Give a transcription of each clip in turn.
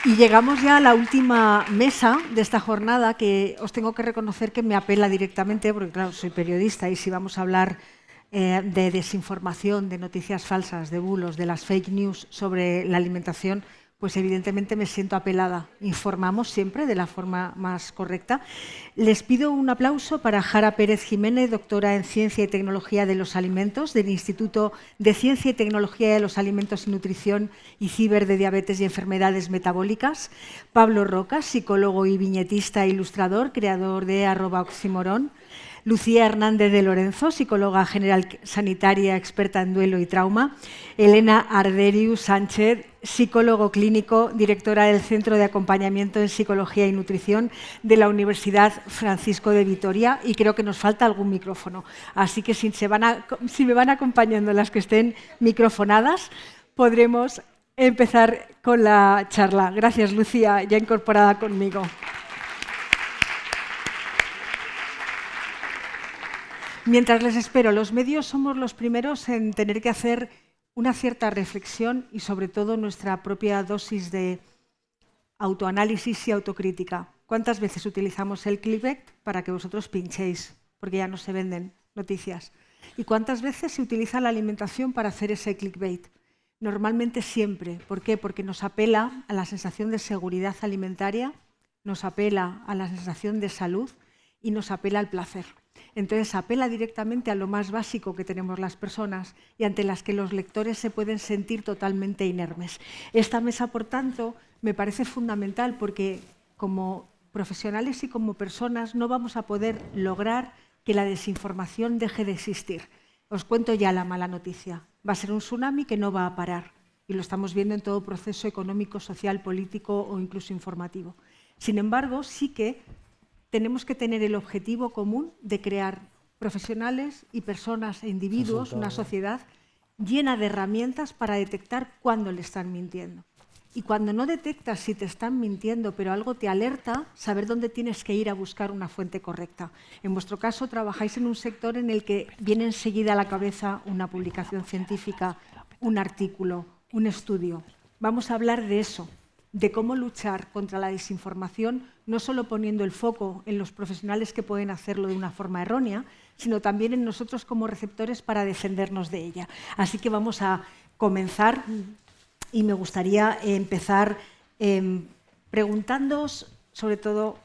Y llegamos ya a la última mesa de esta jornada, que os tengo que reconocer que me apela directamente, porque claro, soy periodista y si vamos a hablar de desinformación, de noticias falsas, de bulos, de las fake news sobre la alimentación, pues evidentemente me siento apelada. Informamos siempre de la forma más correcta. Les pido un aplauso para Jara Pérez Jiménez, doctora en Ciencia y Tecnología de los Alimentos del Instituto de Ciencia y Tecnología de los Alimentos y Nutrición y Ciber de Diabetes y Enfermedades Metabólicas. Pablo Roca, psicólogo y viñetista e ilustrador, creador de @oximorón. Lucía Hernández de Lorenzo, psicóloga general sanitaria, experta en duelo y trauma. Elena Arderiu Sánchez, psicólogo clínico, directora del Centro de Acompañamiento en Psicología y Nutrición de la Universidad Francisco de Vitoria. Y creo que nos falta algún micrófono. Así que si me van acompañando las que estén microfonadas, podremos empezar con la charla. Gracias, Lucía, ya incorporada conmigo. Mientras les espero, los medios somos los primeros en tener que hacer una cierta reflexión y sobre todo nuestra propia dosis de autoanálisis y autocrítica. ¿Cuántas veces utilizamos el clickbait para que vosotros pinchéis? Porque ya no se venden noticias. ¿Y cuántas veces se utiliza la alimentación para hacer ese clickbait? Normalmente siempre. ¿Por qué? Porque nos apela a la sensación de seguridad alimentaria, nos apela a la sensación de salud y nos apela al placer. Entonces apela directamente a lo más básico que tenemos las personas y ante las que los lectores se pueden sentir totalmente inermes. Esta mesa, por tanto, me parece fundamental porque como profesionales y como personas no vamos a poder lograr que la desinformación deje de existir. Os cuento ya la mala noticia. Va a ser un tsunami que no va a parar y lo estamos viendo en todo proceso económico, social, político o incluso informativo. Sin embargo, sí que tenemos que tener el objetivo común de crear profesionales y personas e individuos, una sociedad llena de herramientas para detectar cuándo le están mintiendo. Y cuando no detectas si te están mintiendo, pero algo te alerta, saber dónde tienes que ir a buscar una fuente correcta. En vuestro caso, trabajáis en un sector en el que viene enseguida a la cabeza una publicación científica, un artículo, un estudio. Vamos a hablar de eso, de cómo luchar contra la desinformación, no solo poniendo el foco en los profesionales que pueden hacerlo de una forma errónea, sino también en nosotros como receptores para defendernos de ella. Así que vamos a comenzar y me gustaría empezar preguntándoos, sobre todo,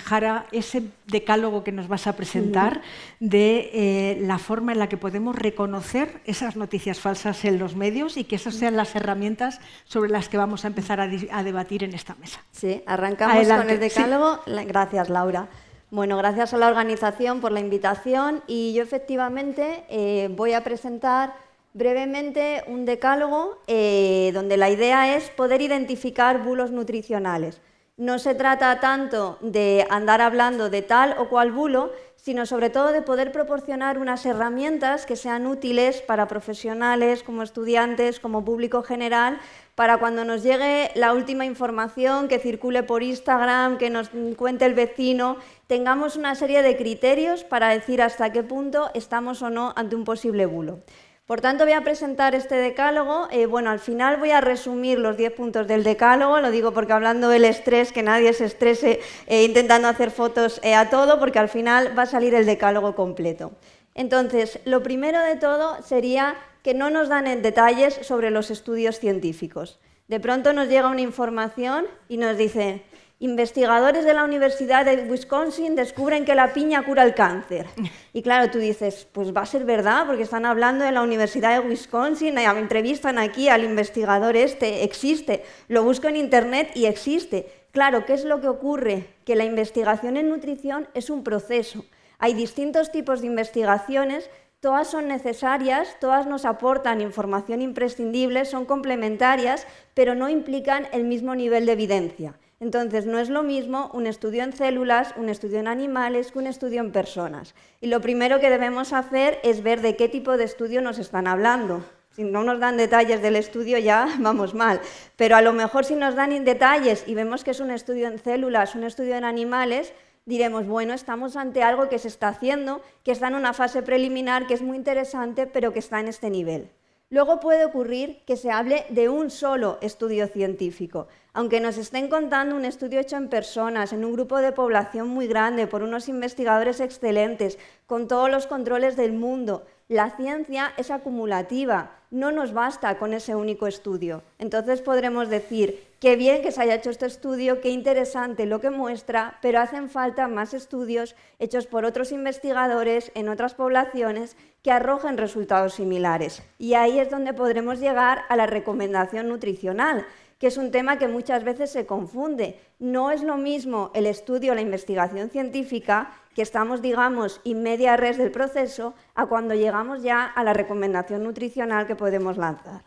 Jara, ese decálogo que nos vas a presentar de la forma en la que podemos reconocer esas noticias falsas en los medios y que esas sean las herramientas sobre las que vamos a empezar a debatir en esta mesa. Sí, arrancamos con el decálogo. Sí. Gracias, Laura. Bueno, gracias a la organización por la invitación y yo efectivamente voy a presentar brevemente un decálogo donde la idea es poder identificar bulos nutricionales. No se trata tanto de andar hablando de tal o cual bulo, sino sobre todo de poder proporcionar unas herramientas que sean útiles para profesionales, como estudiantes, como público general, para cuando nos llegue la última información que circule por Instagram, que nos cuente el vecino, tengamos una serie de criterios para decir hasta qué punto estamos o no ante un posible bulo. Por tanto, voy a presentar este decálogo. Bueno, al final voy a resumir los 10 puntos del decálogo, lo digo porque hablando del estrés, que nadie se estrese intentando hacer fotos a todo, porque al final va a salir el decálogo completo. Entonces, lo primero de todo sería que no nos dan detalles sobre los estudios científicos. De pronto nos llega una información y nos dice: investigadores de la Universidad de Wisconsin descubren que la piña cura el cáncer. Y claro, tú dices, pues va a ser verdad, porque están hablando de la Universidad de Wisconsin, entrevistan aquí al investigador existe, lo busco en internet y existe. Claro, ¿qué es lo que ocurre? Que la investigación en nutrición es un proceso. Hay distintos tipos de investigaciones, todas son necesarias, todas nos aportan información imprescindible, son complementarias, pero no implican el mismo nivel de evidencia. Entonces, no es lo mismo un estudio en células, un estudio en animales, que un estudio en personas. Y lo primero que debemos hacer es ver de qué tipo de estudio nos están hablando. Si no nos dan detalles del estudio ya vamos mal, pero a lo mejor si nos dan detalles y vemos que es un estudio en células, un estudio en animales, diremos, bueno, estamos ante algo que se está haciendo, que está en una fase preliminar, que es muy interesante, pero que está en este nivel. Luego puede ocurrir que se hable de un solo estudio científico. Aunque nos estén contando un estudio hecho en personas, en un grupo de población muy grande, por unos investigadores excelentes, con todos los controles del mundo, la ciencia es acumulativa, no nos basta con ese único estudio. Entonces podremos decir, qué bien que se haya hecho este estudio, qué interesante lo que muestra, pero hacen falta más estudios hechos por otros investigadores en otras poblaciones que arrojen resultados similares. Y ahí es donde podremos llegar a la recomendación nutricional, que es un tema que muchas veces se confunde. No es lo mismo el estudio o la investigación científica, que estamos, digamos, in media res del proceso, a cuando llegamos ya a la recomendación nutricional que podemos lanzar.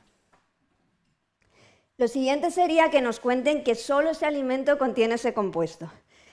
Lo siguiente sería que nos cuenten que solo ese alimento contiene ese compuesto.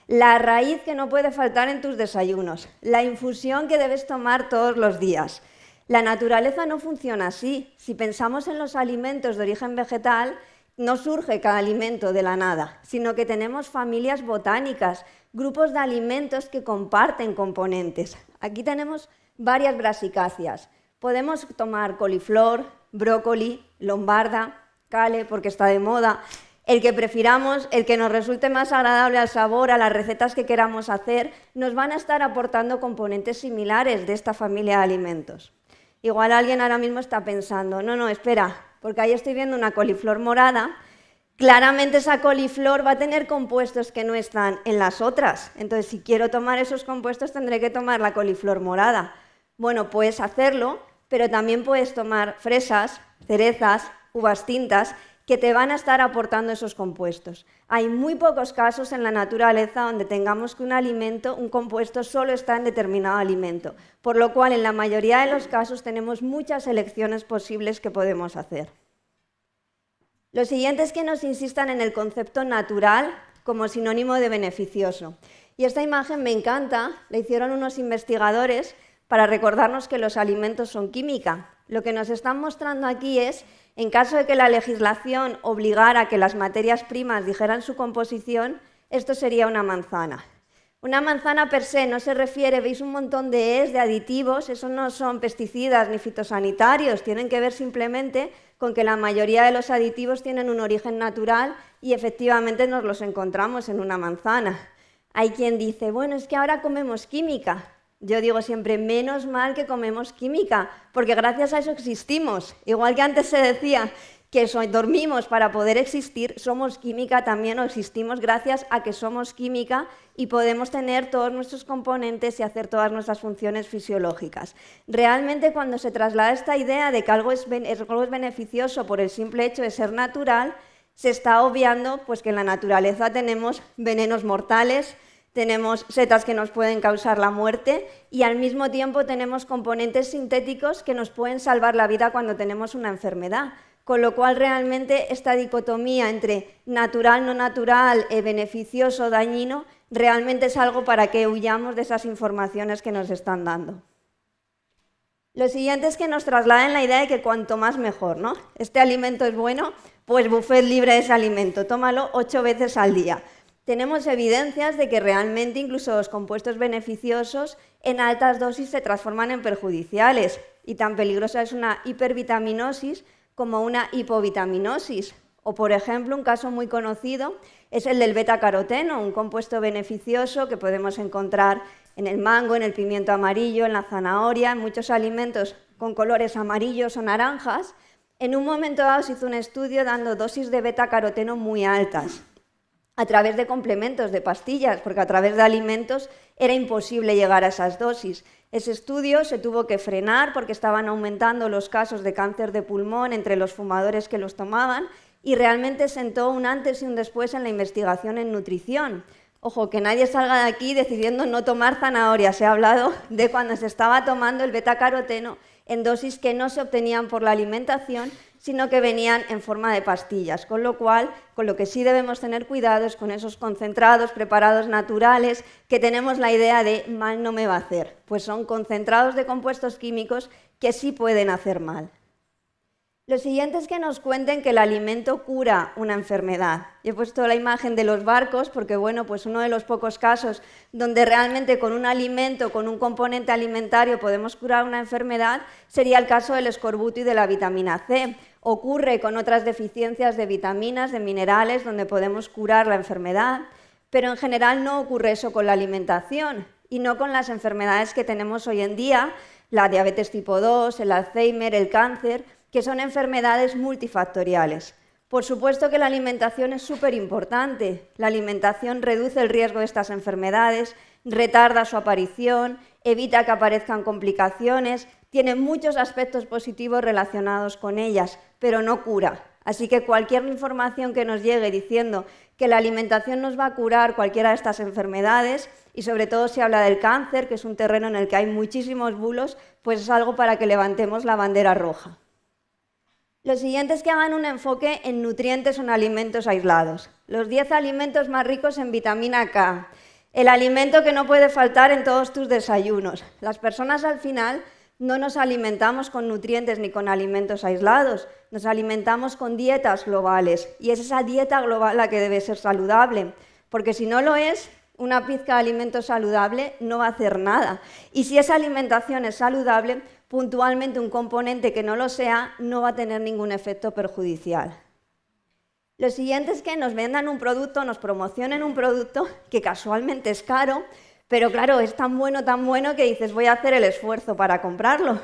La raíz que no puede faltar en tus desayunos, la infusión que debes tomar todos los días. La naturaleza no funciona así. Si pensamos en los alimentos de origen vegetal, no surge cada alimento de la nada, sino que tenemos familias botánicas, grupos de alimentos que comparten componentes. Aquí tenemos varias brasicáceas. Podemos tomar coliflor, brócoli, lombarda, cale, porque está de moda, el que prefiramos, el que nos resulte más agradable al sabor, a las recetas que queramos hacer, nos van a estar aportando componentes similares de esta familia de alimentos. Igual alguien ahora mismo está pensando, no, espera, porque ahí estoy viendo una coliflor morada, claramente esa coliflor va a tener compuestos que no están en las otras, entonces si quiero tomar esos compuestos tendré que tomar la coliflor morada. Bueno, puedes hacerlo, pero también puedes tomar fresas, cerezas, uvas tintas, que te van a estar aportando esos compuestos. Hay muy pocos casos en la naturaleza donde tengamos que un alimento, un compuesto, solo está en determinado alimento, por lo cual en la mayoría de los casos tenemos muchas elecciones posibles que podemos hacer. Lo siguiente es que nos insistan en el concepto natural como sinónimo de beneficioso. Y esta imagen me encanta, la hicieron unos investigadores para recordarnos que los alimentos son química. Lo que nos están mostrando aquí es, en caso de que la legislación obligara a que las materias primas dijeran su composición, esto sería una manzana. Una manzana per se no se refiere, veis un montón de de aditivos, eso no son pesticidas ni fitosanitarios, tienen que ver simplemente con que la mayoría de los aditivos tienen un origen natural y efectivamente nos los encontramos en una manzana. Hay quien dice, bueno, es que ahora comemos química. Yo digo siempre, menos mal que comemos química, porque gracias a eso existimos. Igual que antes se decía que dormimos para poder existir, somos química también, o existimos gracias a que somos química y podemos tener todos nuestros componentes y hacer todas nuestras funciones fisiológicas. Realmente cuando se traslada esta idea de que algo es beneficioso por el simple hecho de ser natural, se está obviando pues, que en la naturaleza tenemos venenos mortales, tenemos setas que nos pueden causar la muerte y al mismo tiempo tenemos componentes sintéticos que nos pueden salvar la vida cuando tenemos una enfermedad. Con lo cual realmente esta dicotomía entre natural, no natural, beneficioso, dañino, realmente es algo para que huyamos de esas informaciones que nos están dando. Lo siguiente es que nos trasladen la idea de que cuanto más mejor, ¿no? Este alimento es bueno, pues buffet libre de ese alimento, tómalo 8 veces al día. Tenemos evidencias de que realmente incluso los compuestos beneficiosos en altas dosis se transforman en perjudiciales y tan peligrosa es una hipervitaminosis como una hipovitaminosis. O por ejemplo, un caso muy conocido es el del betacaroteno, un compuesto beneficioso que podemos encontrar en el mango, en el pimiento amarillo, en la zanahoria, en muchos alimentos con colores amarillos o naranjas. En un momento dado se hizo un estudio dando dosis de betacaroteno muy altas, a través de complementos, de pastillas, porque a través de alimentos era imposible llegar a esas dosis. Ese estudio se tuvo que frenar porque estaban aumentando los casos de cáncer de pulmón entre los fumadores que los tomaban y realmente sentó un antes y un después en la investigación en nutrición. Ojo, que nadie salga de aquí decidiendo no tomar zanahoria. Se ha hablado de cuando se estaba tomando el betacaroteno en dosis que no se obtenían por la alimentación, sino que venían en forma de pastillas, con lo cual, con lo que sí debemos tener cuidado es con esos concentrados, preparados naturales, que tenemos la idea de mal no me va a hacer, pues son concentrados de compuestos químicos que sí pueden hacer mal. Lo siguiente es que nos cuenten que el alimento cura una enfermedad. Yo he puesto la imagen de los barcos porque, bueno, pues uno de los pocos casos donde realmente con un alimento, con un componente alimentario podemos curar una enfermedad sería el caso del escorbuto y de la vitamina C. Ocurre con otras deficiencias de vitaminas, de minerales, donde podemos curar la enfermedad, pero en general no ocurre eso con la alimentación y no con las enfermedades que tenemos hoy en día, la diabetes tipo 2, el Alzheimer, el cáncer, que son enfermedades multifactoriales. Por supuesto que la alimentación es súper importante. La alimentación reduce el riesgo de estas enfermedades, retarda su aparición, evita que aparezcan complicaciones, tiene muchos aspectos positivos relacionados con ellas, pero no cura. Así que cualquier información que nos llegue diciendo que la alimentación nos va a curar cualquiera de estas enfermedades, y sobre todo si habla del cáncer, que es un terreno en el que hay muchísimos bulos, pues es algo para que levantemos la bandera roja. Lo siguiente es que hagan un enfoque en nutrientes o en alimentos aislados. Los 10 alimentos más ricos en vitamina K. El alimento que no puede faltar en todos tus desayunos. Las personas al final no nos alimentamos con nutrientes ni con alimentos aislados, nos alimentamos con dietas globales y es esa dieta global la que debe ser saludable, porque si no lo es, una pizca de alimento saludable no va a hacer nada. Y si esa alimentación es saludable, puntualmente un componente que no lo sea no va a tener ningún efecto perjudicial. Lo siguiente es que nos vendan un producto, nos promocionen un producto que casualmente es caro, pero claro, es tan bueno que dices voy a hacer el esfuerzo para comprarlo.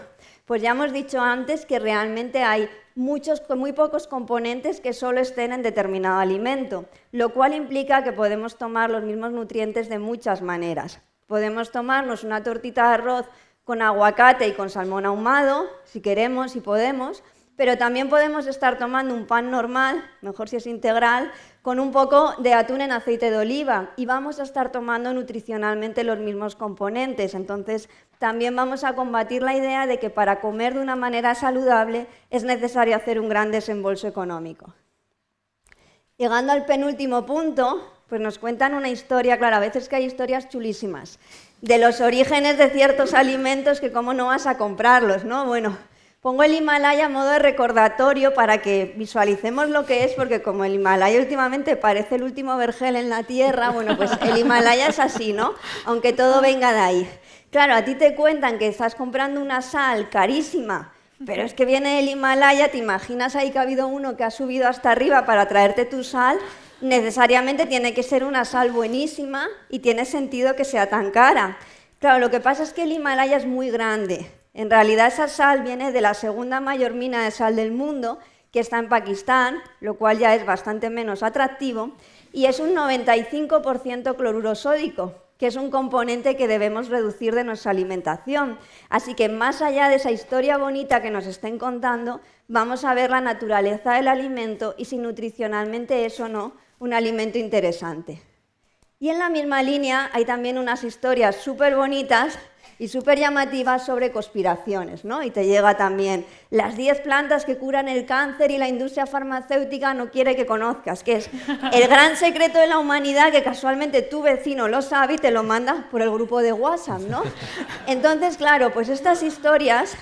Pues ya hemos dicho antes que realmente hay muy pocos componentes que solo estén en determinado alimento, lo cual implica que podemos tomar los mismos nutrientes de muchas maneras. Podemos tomarnos una tortita de arroz con aguacate y con salmón ahumado, si queremos y podemos, pero también podemos estar tomando un pan normal, mejor si es integral, con un poco de atún en aceite de oliva y vamos a estar tomando nutricionalmente los mismos componentes. Entonces, también vamos a combatir la idea de que para comer de una manera saludable es necesario hacer un gran desembolso económico. Llegando al penúltimo punto, pues nos cuentan una historia, claro, a veces que hay historias chulísimas, de los orígenes de ciertos alimentos que cómo no vas a comprarlos, ¿no? Bueno, pongo el Himalaya a modo de recordatorio para que visualicemos lo que es, porque como el Himalaya últimamente parece el último vergel en la tierra, bueno, pues el Himalaya es así, ¿no? Aunque todo venga de ahí. Claro, a ti te cuentan que estás comprando una sal carísima, pero es que viene el Himalaya, te imaginas ahí que ha habido uno que ha subido hasta arriba para traerte tu sal, necesariamente tiene que ser una sal buenísima y tiene sentido que sea tan cara. Claro, lo que pasa es que el Himalaya es muy grande. En realidad esa sal viene de la segunda mayor mina de sal del mundo, que está en Pakistán, lo cual ya es bastante menos atractivo, y es un 95% cloruro sódico, que es un componente que debemos reducir de nuestra alimentación. Así que más allá de esa historia bonita que nos estén contando, vamos a ver la naturaleza del alimento y si nutricionalmente es o no un alimento interesante. Y en la misma línea hay también unas historias súper bonitas y súper llamativas sobre conspiraciones, ¿no? Y te llega también las 10 plantas que curan el cáncer y la industria farmacéutica no quiere que conozcas, que es el gran secreto de la humanidad que casualmente tu vecino lo sabe y te lo manda por el grupo de WhatsApp, ¿no? Entonces, claro, pues estas historias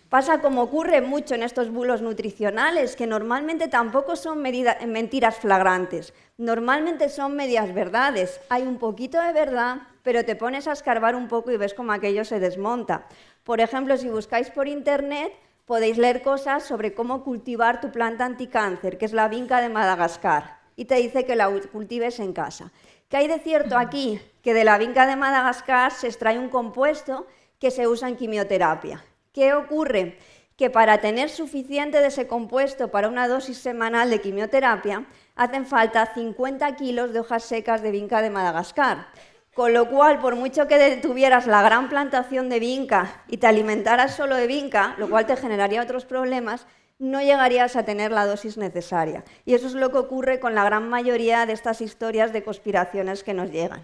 pasa como ocurre mucho en estos bulos nutricionales, que normalmente tampoco son mentiras flagrantes, normalmente son medias verdades. Hay un poquito de verdad, pero te pones a escarbar un poco y ves cómo aquello se desmonta. Por ejemplo, si buscáis por internet, podéis leer cosas sobre cómo cultivar tu planta anticáncer, que es la vinca de Madagascar, y te dice que la cultives en casa. ¿Qué hay de cierto aquí? Que de la vinca de Madagascar se extrae un compuesto que se usa en quimioterapia. ¿Qué ocurre? Que para tener suficiente de ese compuesto para una dosis semanal de quimioterapia, hacen falta 50 kilos de hojas secas de vinca de Madagascar. Con lo cual, por mucho que tuvieras la gran plantación de vinca y te alimentaras solo de vinca, lo cual te generaría otros problemas, no llegarías a tener la dosis necesaria. Y eso es lo que ocurre con la gran mayoría de estas historias de conspiraciones que nos llegan.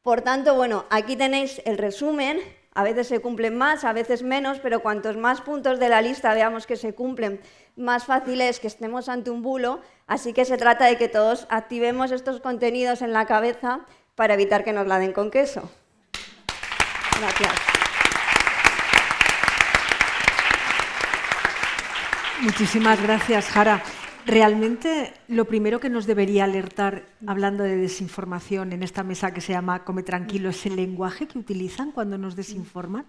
Por tanto, bueno, aquí tenéis el resumen. A veces se cumplen más, a veces menos, pero cuantos más puntos de la lista veamos que se cumplen, más fácil es que estemos ante un bulo. Así que se trata de que todos activemos estos contenidos en la cabeza para evitar que nos la den con queso. Gracias. Muchísimas gracias, Jara. Realmente lo primero que nos debería alertar, hablando de desinformación en esta mesa que se llama Come Tranquilo, es el lenguaje que utilizan cuando nos desinforman.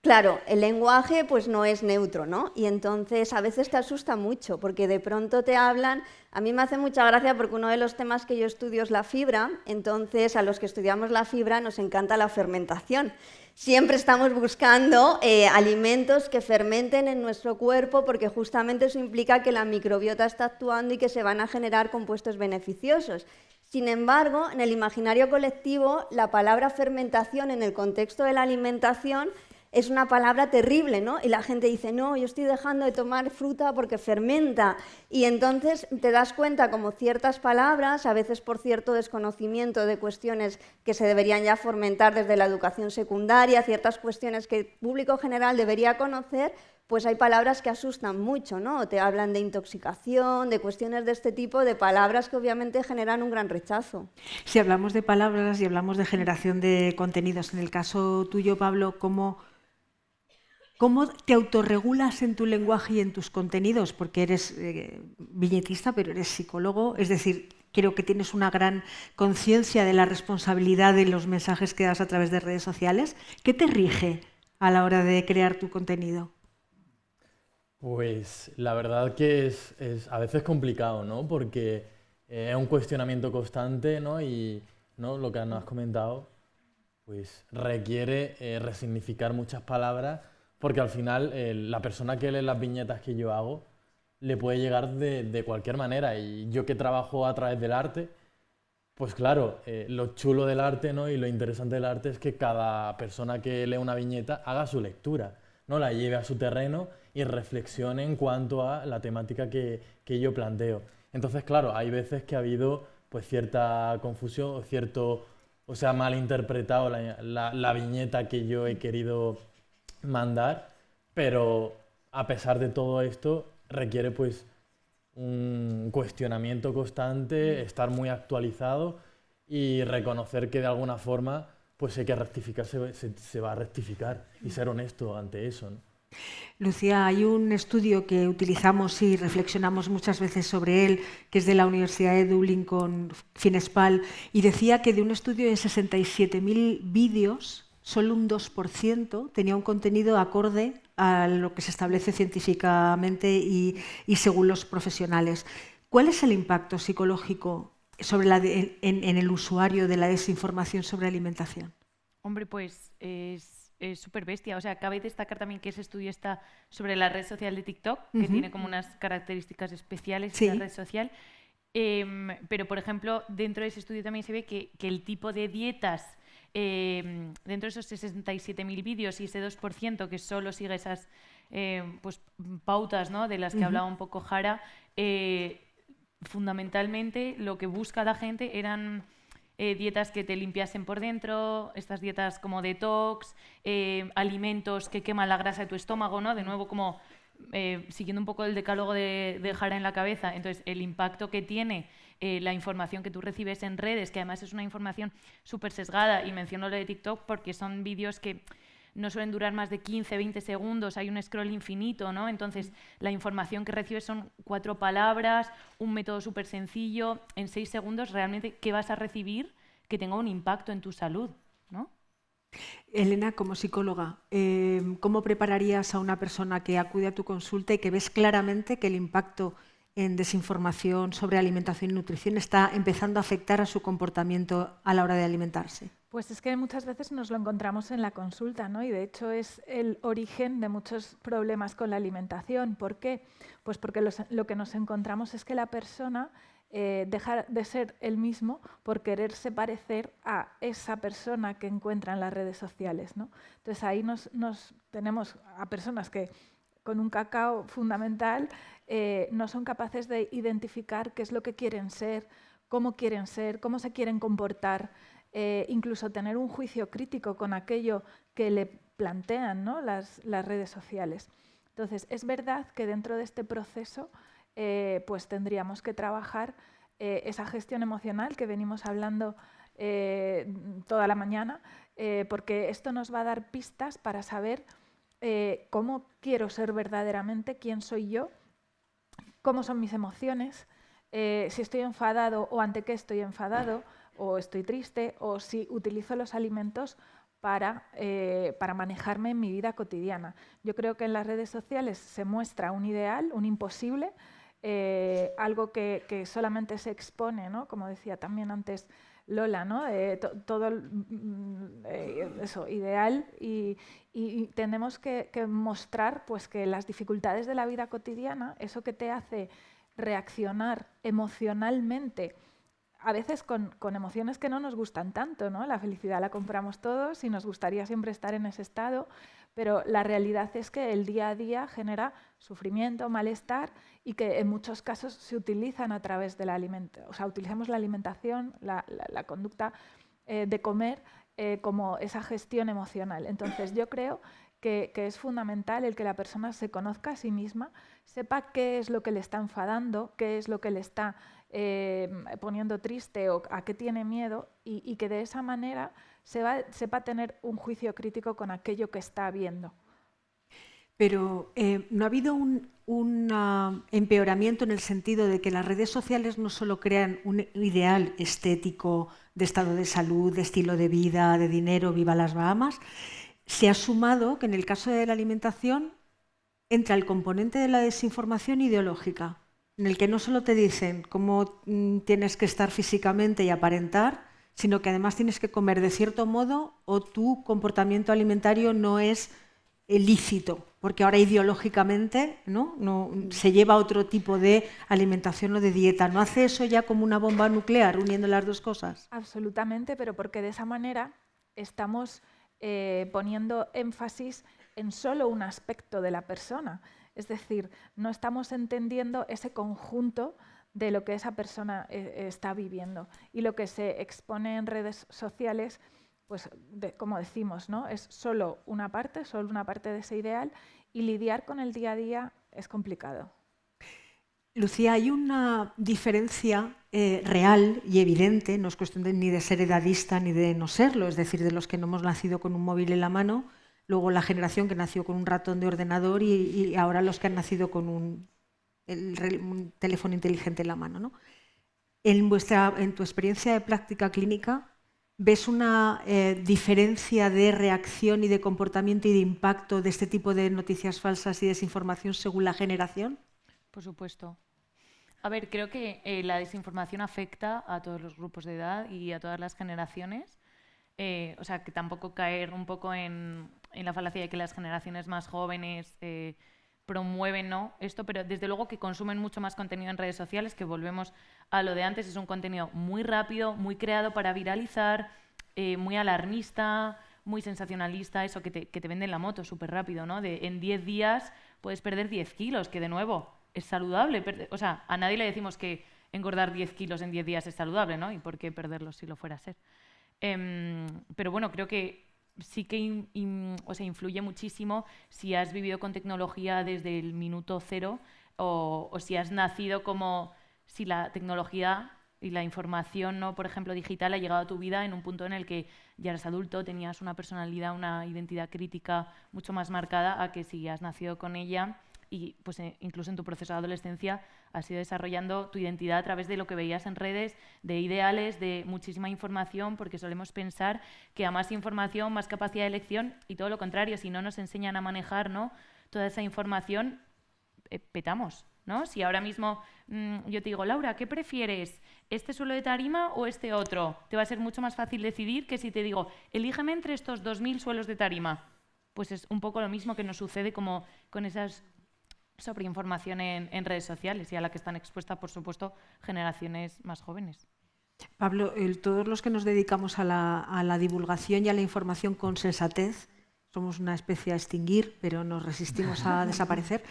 Claro, el lenguaje pues no es neutro, ¿no? Y entonces a veces te asusta mucho porque de pronto te hablan. A mí me hace mucha gracia porque uno de los temas que yo estudio es la fibra, entonces a los que estudiamos la fibra nos encanta la fermentación. Siempre estamos buscando alimentos que fermenten en nuestro cuerpo porque justamente eso implica que la microbiota está actuando y que se van a generar compuestos beneficiosos. Sin embargo, en el imaginario colectivo, la palabra fermentación en el contexto de la alimentación es una palabra terrible, ¿no? Y la gente dice, no, yo estoy dejando de tomar fruta porque fermenta. Y entonces te das cuenta como ciertas palabras, a veces por cierto desconocimiento de cuestiones que se deberían ya fomentar desde la educación secundaria, ciertas cuestiones que el público general debería conocer, pues hay palabras que asustan mucho, ¿no? Te hablan de intoxicación, de cuestiones de este tipo, de palabras que obviamente generan un gran rechazo. Si hablamos de palabras y hablamos de generación de contenidos, en el caso tuyo, Pablo, ¿cómo te autorregulas en tu lenguaje y en tus contenidos? Porque eres viñetista, pero eres psicólogo, es decir, creo que tienes una gran conciencia de la responsabilidad de los mensajes que das a través de redes sociales. ¿Qué te rige a la hora de crear tu contenido? Pues la verdad que es a veces complicado, ¿no? Porque es un cuestionamiento constante, ¿no? Y ¿no? Lo que nos has comentado, pues requiere resignificar muchas palabras, porque al final la persona que lee las viñetas que yo hago le puede llegar de cualquier manera. Y yo que trabajo a través del arte, pues claro, lo chulo del arte, ¿no? Y lo interesante del arte es que cada persona que lee una viñeta haga su lectura, ¿no? La lleve a su terreno y reflexione en cuanto a la temática que yo planteo. Entonces, claro, hay veces que ha habido pues cierta confusión o sea, malinterpretado la viñeta que yo he querido mandar, pero a pesar de todo esto requiere pues un cuestionamiento constante, estar muy actualizado y reconocer que de alguna forma pues hay que rectificar, se va a rectificar y ser honesto ante eso, ¿no? Lucía, hay un estudio que utilizamos y reflexionamos muchas veces sobre él, que es de la Universidad de Dublín con Finespal, y decía que de un estudio de 67.000 vídeos, solo un 2% tenía un contenido acorde a lo que se establece científicamente y según los profesionales. ¿Cuál es el impacto psicológico en el usuario de la desinformación sobre alimentación? Hombre, pues es súper bestia. O sea, cabe destacar también que ese estudio está sobre la red social de TikTok, que tiene como unas características especiales de la red social. Pero, por ejemplo, dentro de ese estudio también se ve que el tipo de dietas, dentro de esos 67.000 vídeos y ese 2% que solo sigue esas pues, pautas, ¿no? De las que hablaba un poco Jara, fundamentalmente lo que busca la gente eran dietas que te limpiasen por dentro, estas dietas como detox, alimentos que queman la grasa de tu estómago, ¿no? De nuevo como siguiendo un poco el decálogo de Jara en la cabeza. Entonces, el impacto que tiene la información que tú recibes en redes, que además es una información súper sesgada, y menciono lo de TikTok porque son vídeos que no suelen durar más de 15, 20 segundos, hay un scroll infinito, ¿no? Entonces, la información que recibes son 4 palabras, un método súper sencillo, en 6 segundos realmente, ¿qué vas a recibir que tenga un impacto en tu salud, ¿no? Elena, como psicóloga, ¿cómo prepararías a una persona que acude a tu consulta y que ves claramente que el impacto en desinformación sobre alimentación y nutrición está empezando a afectar a su comportamiento a la hora de alimentarse? Pues es que muchas veces nos lo encontramos en la consulta, ¿no? Y de hecho es el origen de muchos problemas con la alimentación. ¿Por qué? Pues porque lo que nos encontramos es que la persona deja de ser él mismo por quererse parecer a esa persona que encuentra en las redes sociales, ¿no? Entonces ahí nos tenemos a personas que con un cacao fundamental no son capaces de identificar qué es lo que quieren ser, cómo se quieren comportar, incluso tener un juicio crítico con aquello que le plantean, ¿no? las redes sociales. Entonces, es verdad que dentro de este proceso pues tendríamos que trabajar esa gestión emocional que venimos hablando toda la mañana, porque esto nos va a dar pistas para saber cómo quiero ser verdaderamente, quién soy yo cómo son mis emociones, si estoy enfadado o ante qué estoy enfadado, o estoy triste, o si utilizo los alimentos para manejarme en mi vida cotidiana. Yo creo que en las redes sociales se muestra un ideal, un imposible, algo que solamente se expone, ¿no? Como decía también antes Lola, ¿no? Todo eso, ideal, y tenemos que mostrar pues, que las dificultades de la vida cotidiana, eso que te hace reaccionar emocionalmente, a veces con emociones que no nos gustan tanto, ¿no? La felicidad la compramos todos y nos gustaría siempre estar en ese estado, pero la realidad es que el día a día genera sufrimiento, malestar, y que en muchos casos se utilizan a través de la alimentación. O sea, utilizamos la alimentación, la conducta de comer como esa gestión emocional. Entonces yo creo que es fundamental el que la persona se conozca a sí misma, sepa qué es lo que le está enfadando, qué es lo que le está poniendo triste o a qué tiene miedo, y que de esa manera sepa tener un juicio crítico con aquello que está viendo. Pero ¿no ha habido un empeoramiento en el sentido de que las redes sociales no solo crean un ideal estético de estado de salud, de estilo de vida, de dinero, viva las Bahamas? Se ha sumado que en el caso de la alimentación entra el componente de la desinformación ideológica, en el que no solo te dicen cómo tienes que estar físicamente y aparentar, sino que además tienes que comer de cierto modo o tu comportamiento alimentario no es lícito, porque ahora ideológicamente no se lleva otro tipo de alimentación o de dieta. ¿No hace eso ya como una bomba nuclear, uniendo las dos cosas? Absolutamente, pero porque de esa manera estamos poniendo énfasis en solo un aspecto de la persona. Es decir, no estamos entendiendo ese conjunto de lo que esa persona está viviendo. Y lo que se expone en redes sociales, pues como decimos, ¿no? Es solo una parte de ese ideal, y lidiar con el día a día es complicado. Lucía, hay una diferencia real y evidente, no es cuestión ni de ser edadista ni de no serlo, es decir, de los que no hemos nacido con un móvil en la mano, luego la generación que nació con un ratón de ordenador y ahora los que han nacido con un teléfono inteligente en la mano, ¿no? En tu experiencia de práctica clínica, ¿ves una diferencia de reacción y de comportamiento y de impacto de este tipo de noticias falsas y desinformación según la generación? Por supuesto. A ver, creo que la desinformación afecta a todos los grupos de edad y a todas las generaciones. O sea, que tampoco caer un poco en la falacia de que las generaciones más jóvenes promueven, ¿no?, esto, pero desde luego que consumen mucho más contenido en redes sociales, que volvemos a lo de antes, es un contenido muy rápido, muy creado para viralizar, muy alarmista, muy sensacionalista, eso que te venden la moto súper rápido, ¿no? En 10 días puedes perder 10 kilos, que de nuevo es saludable. O sea, a nadie le decimos que engordar 10 kilos en 10 días es saludable, ¿no? ¿Y por qué perderlos si lo fuera a ser? Pero bueno, creo que sí que influye muchísimo si has vivido con tecnología desde el minuto cero o si has nacido como si la tecnología y la información, ¿no?, por ejemplo, digital, ha llegado a tu vida en un punto en el que ya eres adulto, tenías una personalidad, una identidad crítica mucho más marcada a que si has nacido con ella y pues incluso en tu proceso de adolescencia has ido desarrollando tu identidad a través de lo que veías en redes, de ideales, de muchísima información, porque solemos pensar que a más información, más capacidad de elección, y todo lo contrario, si no nos enseñan a manejar, ¿no?, toda esa información, petamos, ¿no? Si ahora mismo yo te digo, Laura, ¿qué prefieres? ¿Este suelo de tarima o este otro? Te va a ser mucho más fácil decidir que si te digo, elígeme entre estos 2000 suelos de tarima. Pues es un poco lo mismo que nos sucede como con esas sobreinformación en redes sociales y a la que están expuestas, por supuesto, generaciones más jóvenes. Pablo, todos los que nos dedicamos a la divulgación y a la información con sensatez, somos una especie a extinguir, pero nos resistimos a desaparecer,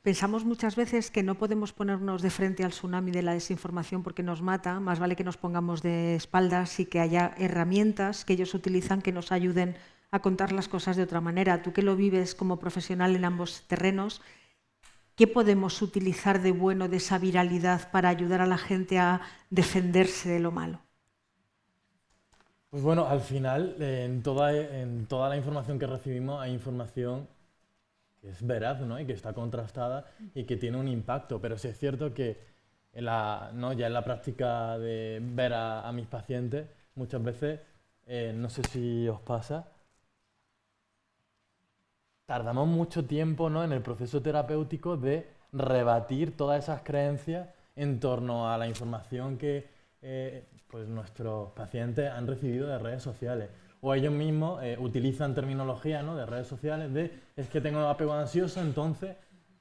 pensamos muchas veces que no podemos ponernos de frente al tsunami de la desinformación porque nos mata, más vale que nos pongamos de espaldas y que haya herramientas que ellos utilizan que nos ayuden a contar las cosas de otra manera. Tú que lo vives como profesional en ambos terrenos, ¿qué podemos utilizar de bueno de esa viralidad para ayudar a la gente a defenderse de lo malo? Pues bueno, al final, en toda la información que recibimos hay información es veraz, ¿no? Y que está contrastada y que tiene un impacto. Pero sí es cierto que ¿no? ya en la práctica de ver a mis pacientes, muchas veces, no sé si os pasa, tardamos mucho tiempo, ¿no? en el proceso terapéutico de rebatir todas esas creencias en torno a la información que pues nuestros pacientes han recibido de redes sociales. O ellos mismos utilizan terminología, ¿no? de redes sociales de es que tengo apego ansioso, entonces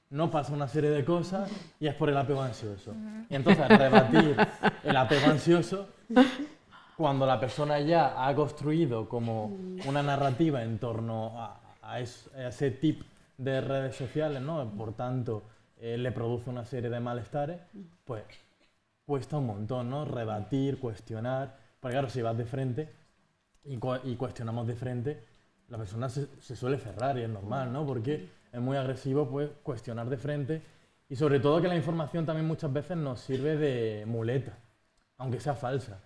no pasa una serie de cosas y es por el apego ansioso. Y entonces rebatir el apego ansioso, cuando la persona ya ha construido como una narrativa en torno a ese tipo de redes sociales, ¿no? Por tanto, le produce una serie de malestares, pues cuesta un montón, ¿no? Rebatir, cuestionar, porque claro, si vas de frente y cuestionamos de frente, la persona se suele cerrar y es normal, ¿no? Porque es muy agresivo pues, cuestionar de frente y sobre todo que la información también muchas veces nos sirve de muleta, aunque sea falsa.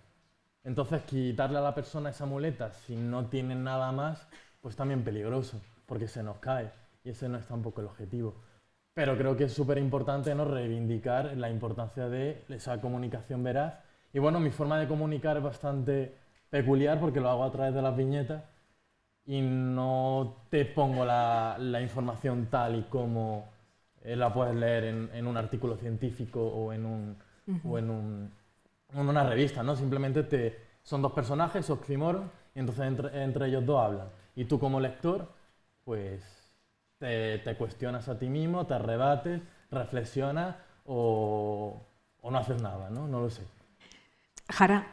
Entonces quitarle a la persona esa muleta si no tiene nada más, pues también peligroso, porque se nos cae y ese no es tampoco el objetivo. Pero creo que es súper importante, ¿no? reivindicar la importancia de esa comunicación veraz. Y bueno, mi forma de comunicar es bastante peculiar porque lo hago a través de las viñetas y no te pongo la información tal y como la puedes leer en un artículo científico o en una revista, ¿no? Simplemente son dos personajes, oxímoron, y entonces entre ellos dos hablan. Y tú como lector, pues te cuestionas a ti mismo, te rebates, reflexionas o no haces nada, ¿no? No lo sé. Jara,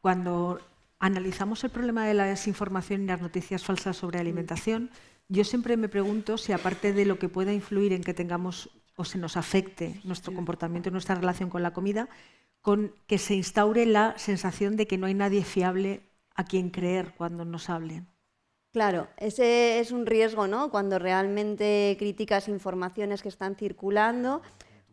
cuando analizamos el problema de la desinformación y las noticias falsas sobre alimentación, yo siempre me pregunto si aparte de lo que pueda influir en que tengamos o se nos afecte nuestro comportamiento y nuestra relación con la comida, con que se instaure la sensación de que no hay nadie fiable a quien creer cuando nos hablen. Claro, ese es un riesgo, ¿no? Cuando realmente criticas informaciones que están circulando,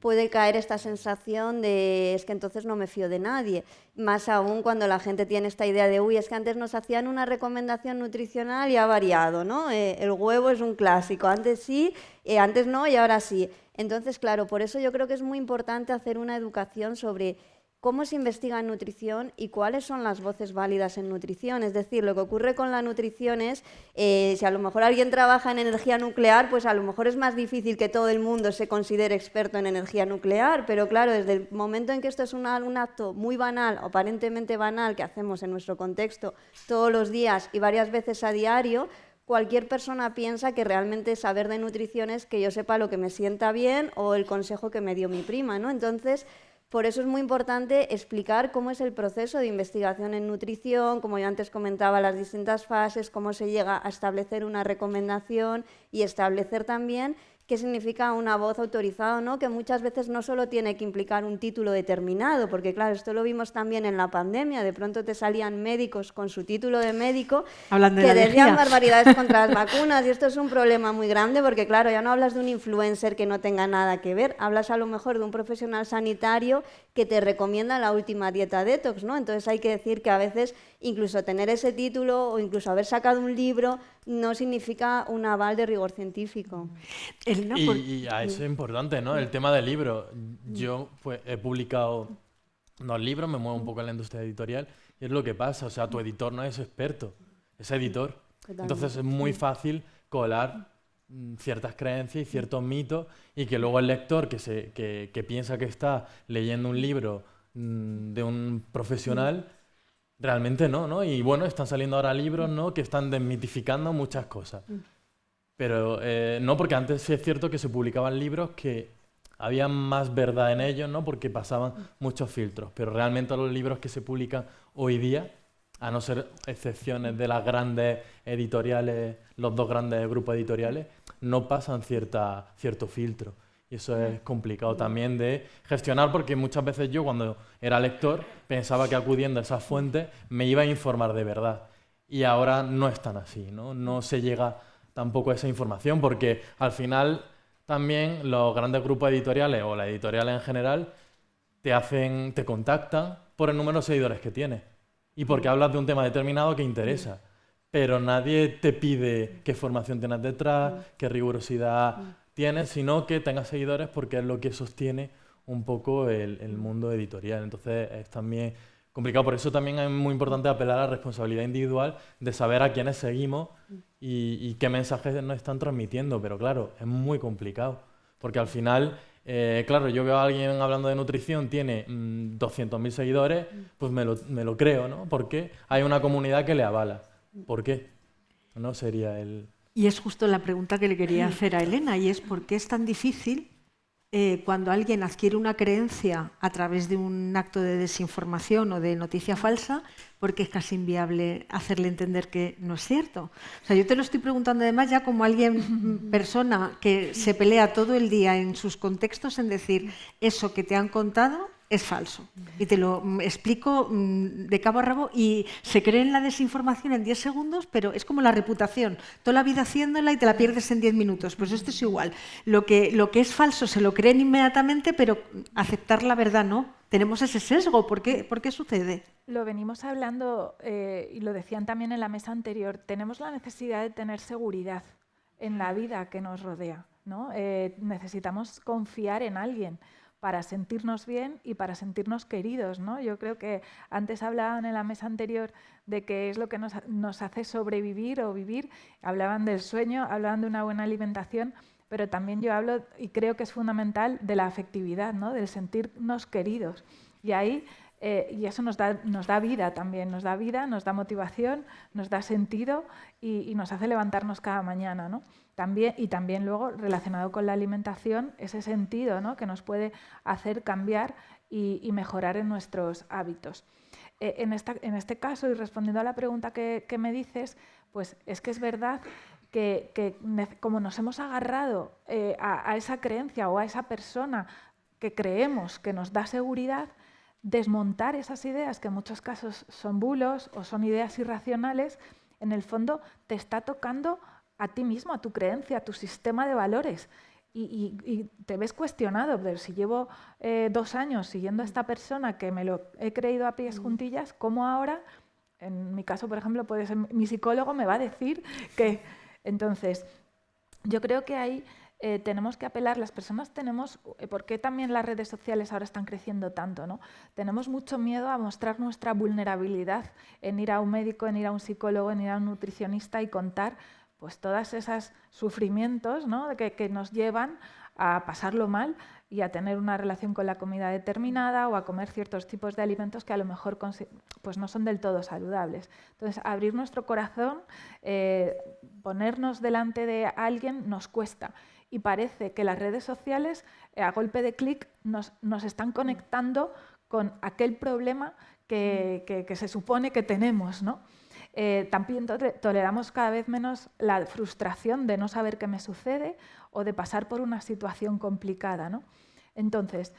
puede caer esta sensación de es que entonces no me fío de nadie. Más aún cuando la gente tiene esta idea de uy, es que antes nos hacían una recomendación nutricional y ha variado, ¿no? El huevo es un clásico, antes sí, antes no y ahora sí. Entonces, claro, por eso yo creo que es muy importante hacer una educación sobre cómo se investiga en nutrición y cuáles son las voces válidas en nutrición. Es decir, lo que ocurre con la nutrición es, si a lo mejor alguien trabaja en energía nuclear, pues a lo mejor es más difícil que todo el mundo se considere experto en energía nuclear, pero claro, desde el momento en que esto es un acto muy banal, o aparentemente banal, que hacemos en nuestro contexto todos los días y varias veces a diario, cualquier persona piensa que realmente saber de nutrición es que yo sepa lo que me sienta bien o el consejo que me dio mi prima, ¿no? Entonces, por eso es muy importante explicar cómo es el proceso de investigación en nutrición, como yo antes comentaba, las distintas fases, cómo se llega a establecer una recomendación y establecer también qué significa una voz autorizada, ¿no? Que muchas veces no solo tiene que implicar un título determinado, porque claro, esto lo vimos también en la pandemia, de pronto te salían médicos con su título de médico que decían barbaridades contra las vacunas y esto es un problema muy grande porque claro, ya no hablas de un influencer que no tenga nada que ver, hablas a lo mejor de un profesional sanitario que te recomienda la última dieta detox, ¿no? Entonces hay que decir que a veces incluso tener ese título o incluso haber sacado un libro no significa un aval de rigor científico. Y a eso es importante, ¿no? El tema del libro. Yo pues, he publicado 2 libros, me muevo un poco en la industria editorial y es lo que pasa, o sea, tu editor no es experto, es editor. Entonces es muy fácil colar ciertas creencias y ciertos mitos y que luego el lector que piensa que está leyendo un libro de un profesional realmente no. Y bueno, están saliendo ahora libros, ¿no? que están desmitificando muchas cosas. Pero no, porque antes sí es cierto que se publicaban libros que había más verdad en ellos, ¿no? porque pasaban muchos filtros. Pero realmente los libros que se publican hoy día, a no ser excepciones de las grandes editoriales, los 2 grandes grupos editoriales, no pasan cierto filtro. Y eso es complicado también de gestionar porque muchas veces yo cuando era lector pensaba que acudiendo a esas fuentes me iba a informar de verdad. Y ahora no es tan así, ¿no? No se llega tampoco a esa información porque al final también los grandes grupos editoriales o las editoriales en general te contactan por el número de seguidores que tienes y porque hablas de un tema determinado que interesa. pero nadie te pide qué formación tienes detrás, qué rigurosidad tienes, sino que tengas seguidores porque es lo que sostiene un poco el mundo editorial. Entonces es también complicado. Por eso también es muy importante apelar a la responsabilidad individual de saber a quiénes seguimos y qué mensajes nos están transmitiendo. Pero claro, es muy complicado, porque al final, claro, yo veo a alguien hablando de nutrición, tiene 200.000 seguidores, pues me lo creo, ¿no? Porque hay una comunidad que le avala. ¿Por qué? No sería el... Y es justo la pregunta que le quería hacer a Elena, y es ¿por qué es tan difícil cuando alguien adquiere una creencia a través de un acto de desinformación o de noticia falsa, porque es casi inviable hacerle entender que no es cierto? O sea, yo te lo estoy preguntando además ya como alguien, persona que se pelea todo el día en sus contextos en decir eso que te han contado es falso. Y te lo explico de cabo a rabo, y se cree en la desinformación en 10 segundos, pero es como la reputación. Toda la vida haciéndola y te la pierdes en 10 minutos. Pues esto es igual. Lo que es falso se lo creen inmediatamente, pero aceptar la verdad no. Tenemos ese sesgo. ¿Por qué sucede? Lo venimos hablando y lo decían también en la mesa anterior. Tenemos la necesidad de tener seguridad en la vida que nos rodea, ¿no? Necesitamos confiar en alguien para sentirnos bien y para sentirnos queridos, ¿no? Yo creo que antes hablaban en la mesa anterior de qué es lo que nos hace sobrevivir o vivir. Hablaban del sueño, hablaban de una buena alimentación, pero también yo hablo, y creo que es fundamental, de la afectividad, ¿no? Del sentirnos queridos. Y ahí, y eso nos da vida también, nos da vida, nos da motivación, nos da sentido y nos hace levantarnos cada mañana, ¿no? También luego, relacionado con la alimentación, ese sentido, ¿no? Que nos puede hacer cambiar y mejorar en nuestros hábitos. En este caso, y respondiendo a la pregunta que me dices, pues es que es verdad que como nos hemos agarrado a esa creencia o a esa persona que creemos que nos da seguridad, desmontar esas ideas, que en muchos casos son bulos o son ideas irracionales, en el fondo te está tocando a ti mismo, a tu creencia, a tu sistema de valores. Y te ves cuestionado, pero si llevo 2 años siguiendo a esta persona que me lo he creído a pies juntillas, ¿cómo ahora, en mi caso, por ejemplo, puede ser mi psicólogo me va a decir que... Entonces, yo creo que ahí tenemos que apelar, las personas tenemos, ¿por qué también las redes sociales ahora están creciendo tanto, ¿no? Tenemos mucho miedo a mostrar nuestra vulnerabilidad en ir a un médico, en ir a un psicólogo, en ir a un nutricionista y contar pues todos esos sufrimientos, ¿no? que nos llevan a pasarlo mal y a tener una relación con la comida determinada o a comer ciertos tipos de alimentos que a lo mejor pues no son del todo saludables. Entonces, abrir nuestro corazón, ponernos delante de alguien nos cuesta. Y parece que las redes sociales, a golpe de clic, nos están conectando con aquel problema que se supone que tenemos, ¿no? También toleramos cada vez menos la frustración de no saber qué me sucede o de pasar por una situación complicada, ¿no? Entonces,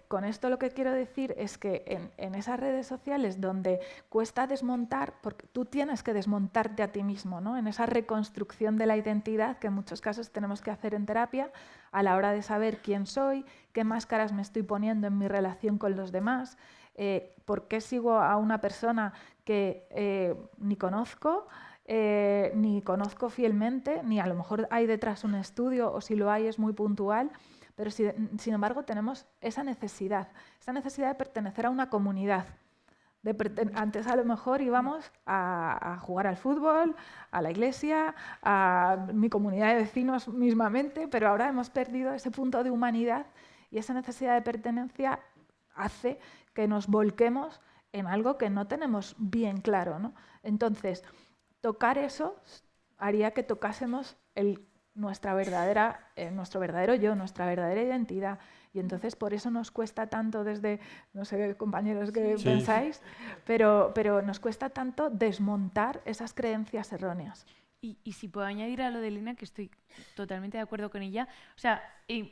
con esto lo que quiero decir es que en esas redes sociales donde cuesta desmontar, porque tú tienes que desmontarte a ti mismo, ¿no? En esa reconstrucción de la identidad que en muchos casos tenemos que hacer en terapia a la hora de saber quién soy, qué máscaras me estoy poniendo en mi relación con los demás, por qué sigo a una persona que ni conozco fielmente, ni a lo mejor hay detrás un estudio o si lo hay es muy puntual. Pero sin embargo tenemos esa necesidad de pertenecer a una comunidad. Antes a lo mejor íbamos a jugar al fútbol, a la iglesia, a mi comunidad de vecinos mismamente, pero ahora hemos perdido ese punto de humanidad y esa necesidad de pertenencia hace que nos volquemos en algo que no tenemos bien claro, ¿no? Entonces, tocar eso haría que tocásemos nuestro verdadero yo, nuestra verdadera identidad. Y entonces por eso nos cuesta tanto desde, no sé, compañeros, qué pensáis, pero nos cuesta tanto desmontar esas creencias erróneas. Y si puedo añadir a lo de Elena, que estoy totalmente de acuerdo con ella, o sea,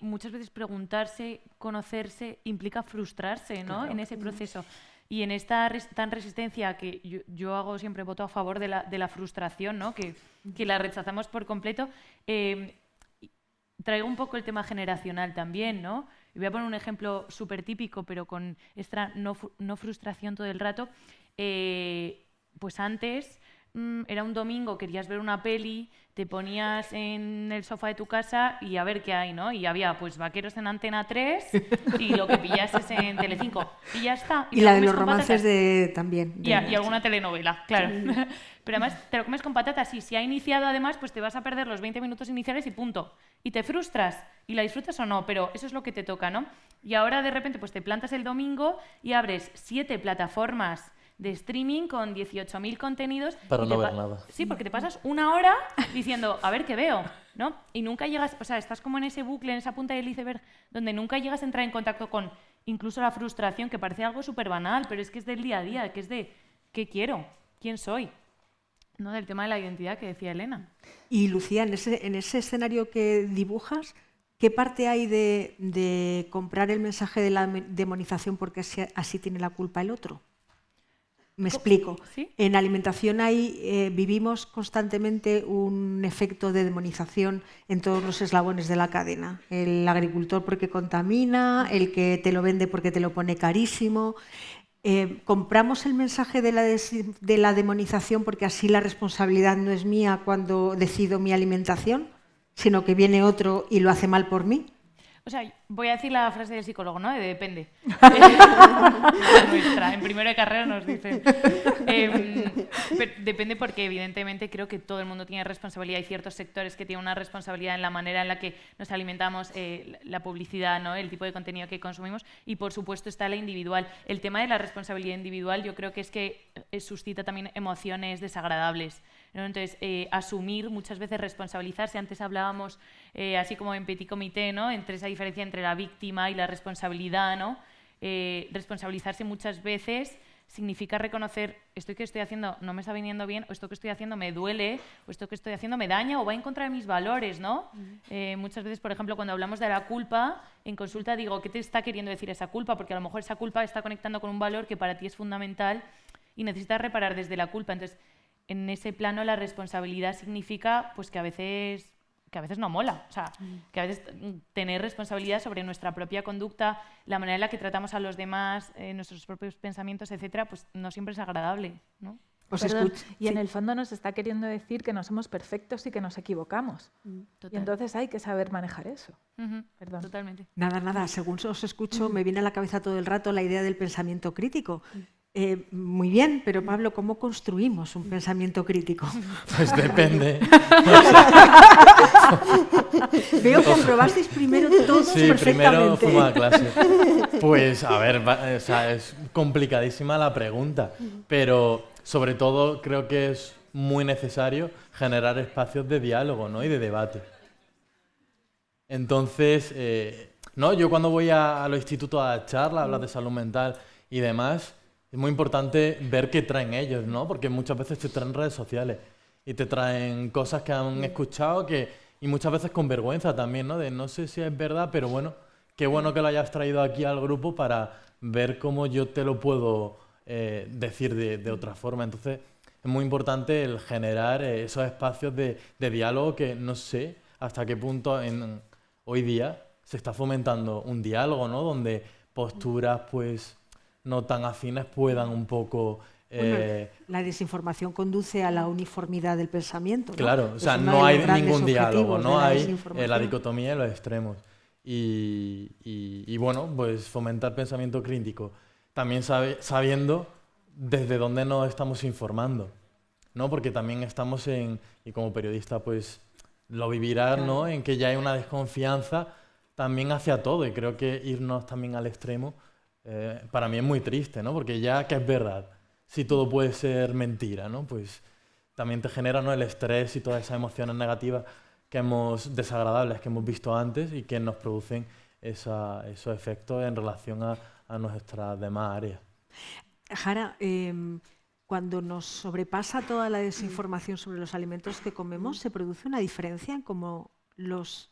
muchas veces preguntarse, conocerse, implica frustrarse, ¿no? Claro. En ese proceso. Y en esta tan resistencia que yo hago siempre voto a favor de la frustración, ¿no? Que la rechazamos por completo. Traigo un poco el tema generacional también, ¿no? Y voy a poner un ejemplo súper típico, pero con esta no frustración todo el rato. Pues antes era un domingo, querías ver una peli, te ponías en el sofá de tu casa y a ver qué hay, ¿no? Y había pues Vaqueros en Antena 3 y lo que pillases en Telecinco. Y ya está. Y la de los romances también. Y alguna telenovela, claro. Pero además te lo comes con patatas y si ha iniciado además, pues te vas a perder los 20 minutos iniciales y punto. Y te frustras y la disfrutas o no, pero eso es lo que te toca, ¿no? Y ahora de repente pues te plantas el domingo y abres 7 plataformas de streaming con 18.000 contenidos. Para no ver nada. Sí, porque te pasas una hora diciendo, a ver qué veo, ¿no? Y nunca llegas, o sea, estás como en ese bucle, en esa punta del iceberg, donde nunca llegas a entrar en contacto con incluso la frustración, que parece algo súper banal, pero es que es del día a día, que es de, ¿qué quiero? ¿Quién soy? ¿No? Del tema de la identidad que decía Elena. Y Lucía, en ese escenario que dibujas, ¿qué parte hay de comprar el mensaje de la demonización porque así tiene la culpa el otro? Me explico. ¿Sí? En alimentación vivimos constantemente un efecto de demonización en todos los eslabones de la cadena. El agricultor porque contamina, el que te lo vende porque te lo pone carísimo. ¿Compramos el mensaje de la demonización porque así la responsabilidad no es mía cuando decido mi alimentación, sino que viene otro y lo hace mal por mí? O sea, voy a decir la frase del psicólogo, ¿no? De depende. Nuestra, en primero de carrera nos dicen. Depende porque evidentemente creo que todo el mundo tiene responsabilidad. Hay ciertos sectores que tienen una responsabilidad en la manera en la que nos alimentamos, la publicidad, ¿no? El tipo de contenido que consumimos y por supuesto está la individual. El tema de la responsabilidad individual yo creo que es que suscita también emociones desagradables, ¿no? Entonces, asumir, muchas veces responsabilizarse. Antes hablábamos, así como en petit comité, ¿no? Entre esa diferencia entre la víctima y la responsabilidad, ¿no? Responsabilizarse muchas veces significa reconocer esto que estoy haciendo no me está viniendo bien, o esto que estoy haciendo me duele, o esto que estoy haciendo me daña o va en contra de mis valores, ¿no? Muchas veces, por ejemplo, cuando hablamos de la culpa, en consulta digo, ¿qué te está queriendo decir esa culpa? Porque a lo mejor esa culpa está conectando con un valor que para ti es fundamental y necesitas reparar desde la culpa. Entonces, en ese plano la responsabilidad significa pues que a veces no mola, o sea, que a veces tener responsabilidad sobre nuestra propia conducta, la manera en la que tratamos a los demás, nuestros propios pensamientos, etcétera, pues no siempre es agradable, ¿no? Y en el fondo nos está queriendo decir que no somos perfectos y que nos equivocamos. Y entonces hay que saber manejar eso. Perdón. Totalmente. Nada, según os escucho me viene a la cabeza todo el rato la idea del pensamiento crítico. Muy bien, pero Pablo, ¿cómo construimos un pensamiento crítico? Pues depende. Veo que aprobasteis primero todos perfectamente. Sí, primero fuimos a clase. Pues, a ver, o sea, es complicadísima la pregunta, pero sobre todo creo que es muy necesario generar espacios de diálogo, ¿no? Y de debate. Entonces, ¿no? Yo cuando voy a los institutos a dar charlas, a hablar de salud mental y demás, es muy importante ver qué traen ellos, ¿no? Porque muchas veces te traen redes sociales y te traen cosas que han escuchado y muchas veces con vergüenza también, ¿no? De no sé si es verdad, pero bueno, qué bueno que lo hayas traído aquí al grupo para ver cómo yo te lo puedo decir de otra forma. Entonces, es muy importante el generar esos espacios de diálogo que no sé hasta qué punto hoy día se está fomentando un diálogo, ¿no? Donde posturas, pues, no tan afines puedan un poco... Bueno, la desinformación conduce a la uniformidad del pensamiento, ¿no? Claro, o sea, no hay ningún diálogo, no hay la dicotomía de los extremos. Y bueno, pues fomentar pensamiento crítico. También sabiendo desde dónde nos estamos informando, ¿no? Porque también estamos y como periodista, pues lo vivirás, claro, ¿no? En que ya hay una desconfianza también hacia todo, y creo que irnos también al extremo para mí es muy triste, ¿no? Porque ya que es verdad, si todo puede ser mentira, ¿no? Pues también te genera, ¿no? El estrés y todas esas emociones negativas desagradables que hemos visto antes y que nos producen esos efectos en relación a nuestras demás áreas. Jara, cuando nos sobrepasa toda la desinformación sobre los alimentos que comemos, ¿se produce una diferencia en cómo los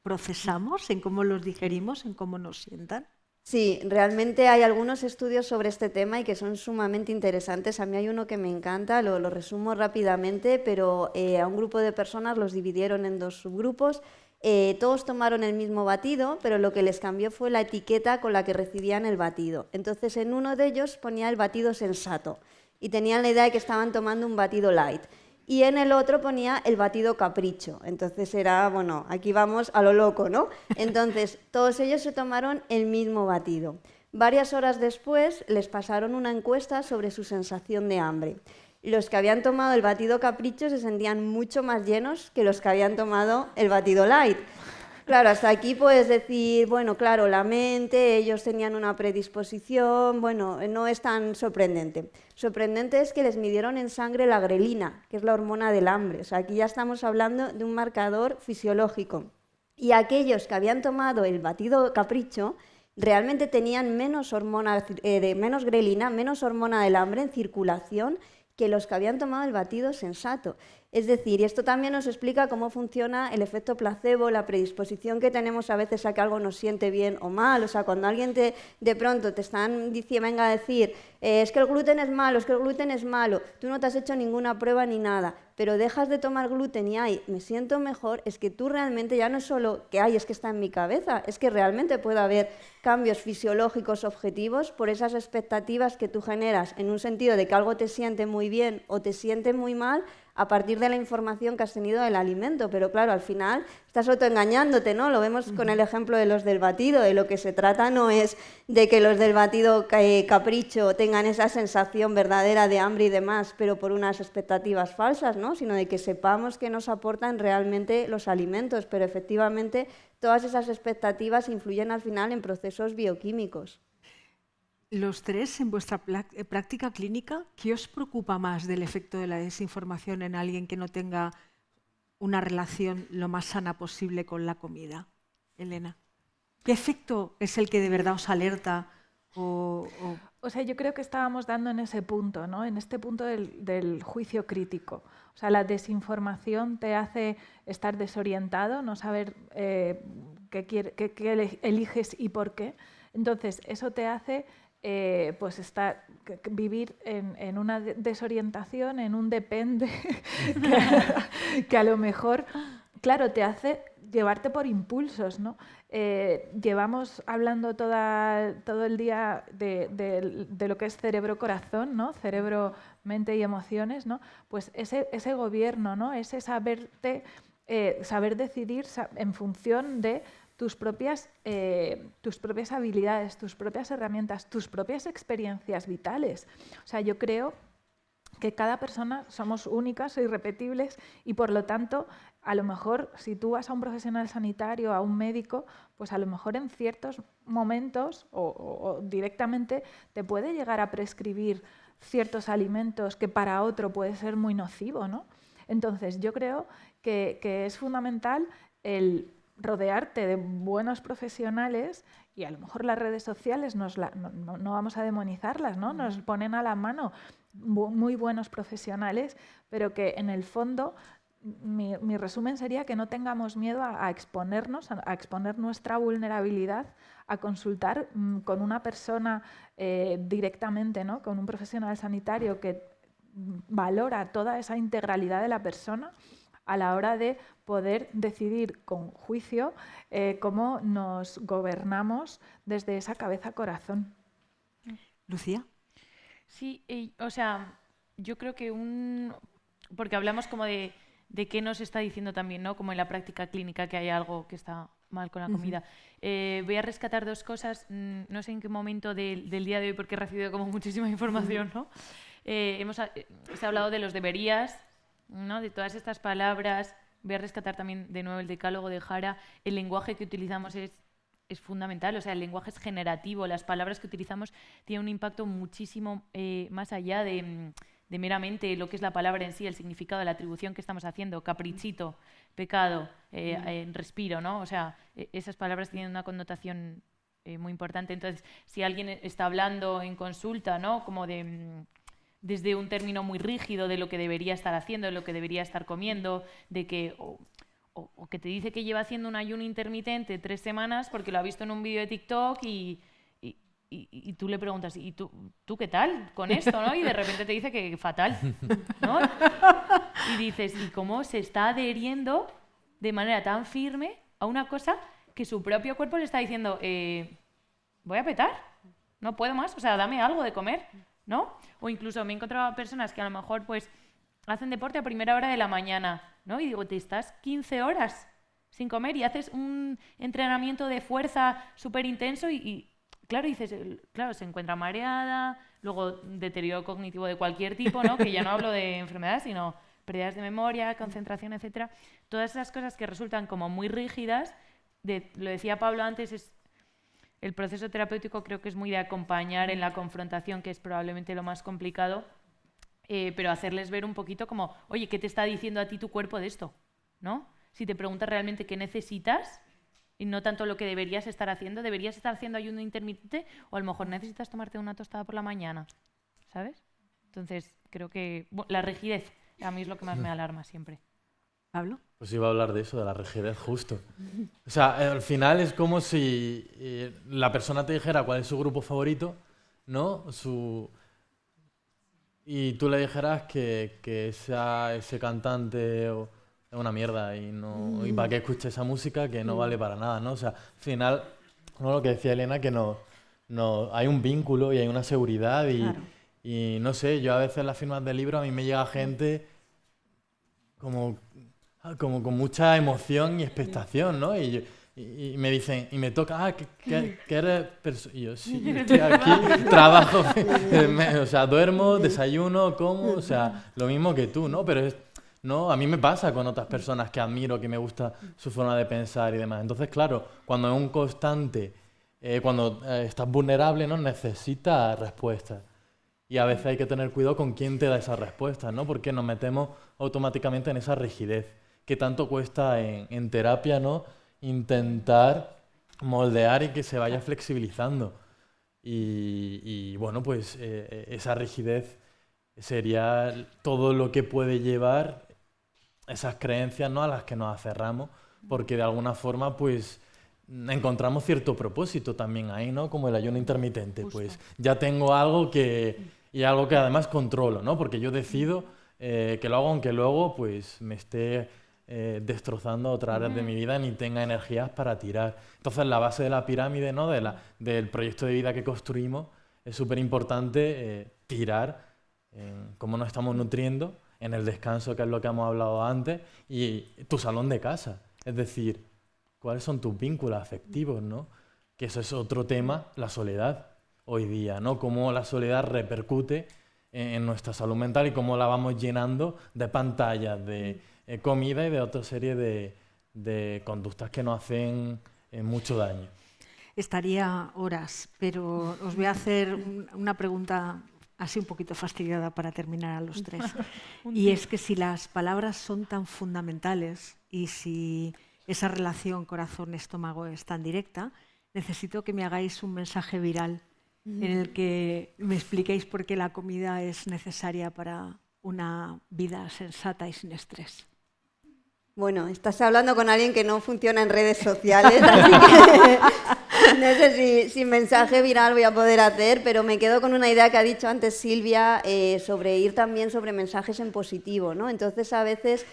procesamos, en cómo los digerimos, en cómo nos sientan? Sí, realmente hay algunos estudios sobre este tema y que son sumamente interesantes. A mí hay uno que me encanta, lo resumo rápidamente, pero a un grupo de personas los dividieron en 2 subgrupos. Todos tomaron el mismo batido, pero lo que les cambió fue la etiqueta con la que recibían el batido. Entonces, en uno de ellos ponía el batido sensato y tenían la idea de que estaban tomando un batido light. Y en el otro ponía el batido capricho. Entonces era, bueno, aquí vamos a lo loco, ¿no? Entonces todos ellos se tomaron el mismo batido. Varias horas después les pasaron una encuesta sobre su sensación de hambre. Los que habían tomado el batido capricho se sentían mucho más llenos que los que habían tomado el batido light. Claro, hasta aquí puedes decir, bueno, claro, la mente, ellos tenían una predisposición, bueno, no es tan sorprendente. Sorprendente es que les midieron en sangre la grelina, que es la hormona del hambre. O sea, aquí ya estamos hablando de un marcador fisiológico. Y aquellos que habían tomado el batido capricho realmente tenían menos grelina, menos hormona del hambre en circulación que los que habían tomado el batido sensato. Es decir, y esto también nos explica cómo funciona el efecto placebo, la predisposición que tenemos a veces a que algo nos siente bien o mal. O sea, cuando alguien de pronto te están diciendo, venga a decir, es que el gluten es malo, es que el gluten es malo, tú no te has hecho ninguna prueba ni nada, pero dejas de tomar gluten y me siento mejor, es que tú realmente ya no es solo que es que está en mi cabeza, es que realmente puede haber cambios fisiológicos objetivos por esas expectativas que tú generas en un sentido de que algo te siente muy bien o te siente muy mal a partir de la información que has tenido del alimento. Pero claro, al final estás autoengañándote, ¿no? Lo vemos con el ejemplo de los del batido. De lo que se trata no es de que los del batido capricho tengan esa sensación verdadera de hambre y demás, pero por unas expectativas falsas, ¿no? Sino de que sepamos que nos aportan realmente los alimentos. Pero efectivamente todas esas expectativas influyen al final en procesos bioquímicos. Los tres, en vuestra práctica clínica, ¿qué os preocupa más del efecto de la desinformación en alguien que no tenga una relación lo más sana posible con la comida? Elena, ¿qué efecto es el que de verdad os alerta? O sea, yo creo que estábamos dando en ese punto, ¿no? En este punto del juicio crítico. O sea, la desinformación te hace estar desorientado, no saber qué eliges y por qué. Entonces, eso te hace pues vivir en una desorientación, en un depende, que a lo mejor, claro, te hace llevarte por impulsos, ¿no? Llevamos hablando todo el día de lo que es cerebro-corazón, ¿no? Cerebro, mente y emociones, ¿no? Pues ese gobierno, ¿no? Ese saber decidir en función de tus propias habilidades, tus propias herramientas, tus propias experiencias vitales. O sea, yo creo que cada persona somos únicas e irrepetibles y, por lo tanto, a lo mejor si tú vas a un profesional sanitario, a un médico, pues a lo mejor en ciertos momentos o directamente te puede llegar a prescribir ciertos alimentos que para otro puede ser muy nocivo, ¿no? Entonces, yo creo que es fundamental el rodearte de buenos profesionales, y a lo mejor las redes sociales no vamos a demonizarlas, ¿no? Nos ponen a la mano muy buenos profesionales, pero que en el fondo mi resumen sería que no tengamos miedo a exponernos, a exponer nuestra vulnerabilidad, a consultar con una persona directamente, ¿no? Con un profesional sanitario que valora toda esa integralidad de la persona a la hora de poder decidir con juicio cómo nos gobernamos desde esa cabeza-corazón. ¿Lucía? Sí, o sea, yo creo que porque hablamos como de qué nos está diciendo también, ¿no? Como en la práctica clínica que hay algo que está mal con la comida. Voy a rescatar dos cosas, no sé en qué momento del día de hoy, porque he recibido como muchísima información, ¿no? Se ha hablado de los deberías, ¿no? De todas estas palabras. Voy a rescatar también de nuevo el decálogo de Jara. El lenguaje que utilizamos es fundamental, o sea, el lenguaje es generativo, las palabras que utilizamos tienen un impacto muchísimo más allá de meramente lo que es la palabra en sí, el significado, la atribución que estamos haciendo, caprichito, pecado, respiro, ¿no? O sea, esas palabras tienen una connotación muy importante. Entonces, si alguien está hablando en consulta, ¿no? Como desde un término muy rígido de lo que debería estar haciendo, de lo que debería estar comiendo, de que o que te dice que lleva haciendo un ayuno intermitente 3 semanas porque lo ha visto en un vídeo de TikTok y tú le preguntas, ¿y tú qué tal con esto, no? Y de repente te dice que fatal, ¿no? Y dices, ¿y cómo se está adheriendo de manera tan firme a una cosa que su propio cuerpo le está diciendo, voy a petar, no puedo más, o sea, dame algo de comer? ¿no? O incluso me he encontrado a personas que a lo mejor pues hacen deporte a primera hora de la mañana, ¿no? Y digo, te estás 15 horas sin comer y haces un entrenamiento de fuerza súper intenso y claro, dices, claro, se encuentra mareada, luego deterioro cognitivo de cualquier tipo, ¿no? Que ya no hablo de enfermedades, sino pérdidas de memoria, concentración, etcétera. Todas esas cosas que resultan como muy rígidas, lo decía Pablo antes, el proceso terapéutico creo que es muy de acompañar en la confrontación, que es probablemente lo más complicado, pero hacerles ver un poquito como, oye, ¿qué te está diciendo a ti tu cuerpo de esto? ¿No? Si te preguntas realmente qué necesitas y no tanto lo que deberías estar haciendo ayuno intermitente o a lo mejor necesitas tomarte una tostada por la mañana, ¿sabes? Entonces, creo que la rigidez a mí es lo que más me alarma siempre. ¿Pablo? Pues iba a hablar de eso, de la rigidez, justo. O sea, al final es como si la persona te dijera cuál es su grupo favorito, ¿no? Y tú le dijeras que ese cantante es una mierda y para qué escucha esa música que no vale para nada, ¿no? O sea, al final, ¿no? Lo que decía Elena, que no hay un vínculo y hay una seguridad y no sé, yo a veces en las firmas de libros a mí me llega gente como con mucha emoción y expectación, ¿no? Y me dicen, y me toca, que eres y yo, sí, estoy aquí, trabajo, o sea, duermo, desayuno, como, o sea, lo mismo que tú, ¿no? Pero no, a mí me pasa con otras personas que admiro, que me gusta su forma de pensar y demás. Entonces, claro, cuando es un constante, cuando estás vulnerable, ¿no? Necesitas respuestas. Y a veces hay que tener cuidado con quién te da esas respuestas, ¿no? Porque nos metemos automáticamente en esa rigidez que tanto cuesta en terapia, ¿no? Intentar moldear y que se vaya flexibilizando. Y bueno, pues esa rigidez sería todo lo que puede llevar esas creencias, ¿no? A las que nos aferramos, porque de alguna forma, pues encontramos cierto propósito también ahí, ¿no? Como el ayuno intermitente. Justo. Pues ya tengo algo y algo que además controlo, ¿no? Porque yo decido que lo hago aunque luego pues me esté destrozando otras áreas de mi vida ni tenga energías para tirar. Entonces la base de la pirámide, ¿no? Del proyecto de vida que construimos es súper importante tirar en cómo nos estamos nutriendo, en el descanso, que es lo que hemos hablado antes, y tu salón de casa. Es decir, ¿cuáles son tus vínculos afectivos, ¿no? Que eso es otro tema, la soledad hoy día, ¿no? Cómo la soledad repercute en nuestra salud mental y cómo la vamos llenando de pantallas, de comida y de otra serie de conductas que nos hacen mucho daño. Estaría horas, pero os voy a hacer una pregunta así un poquito fastidiada para terminar a los tres. Y es que si las palabras son tan fundamentales y si esa relación corazón-estómago es tan directa, necesito que me hagáis un mensaje viral en el que me expliquéis por qué la comida es necesaria para una vida sensata y sin estrés. Bueno, estás hablando con alguien que no funciona en redes sociales, así que no sé si mensaje viral voy a poder hacer, pero me quedo con una idea que ha dicho antes Silvia sobre ir también sobre mensajes en positivo, ¿no? Entonces, a veces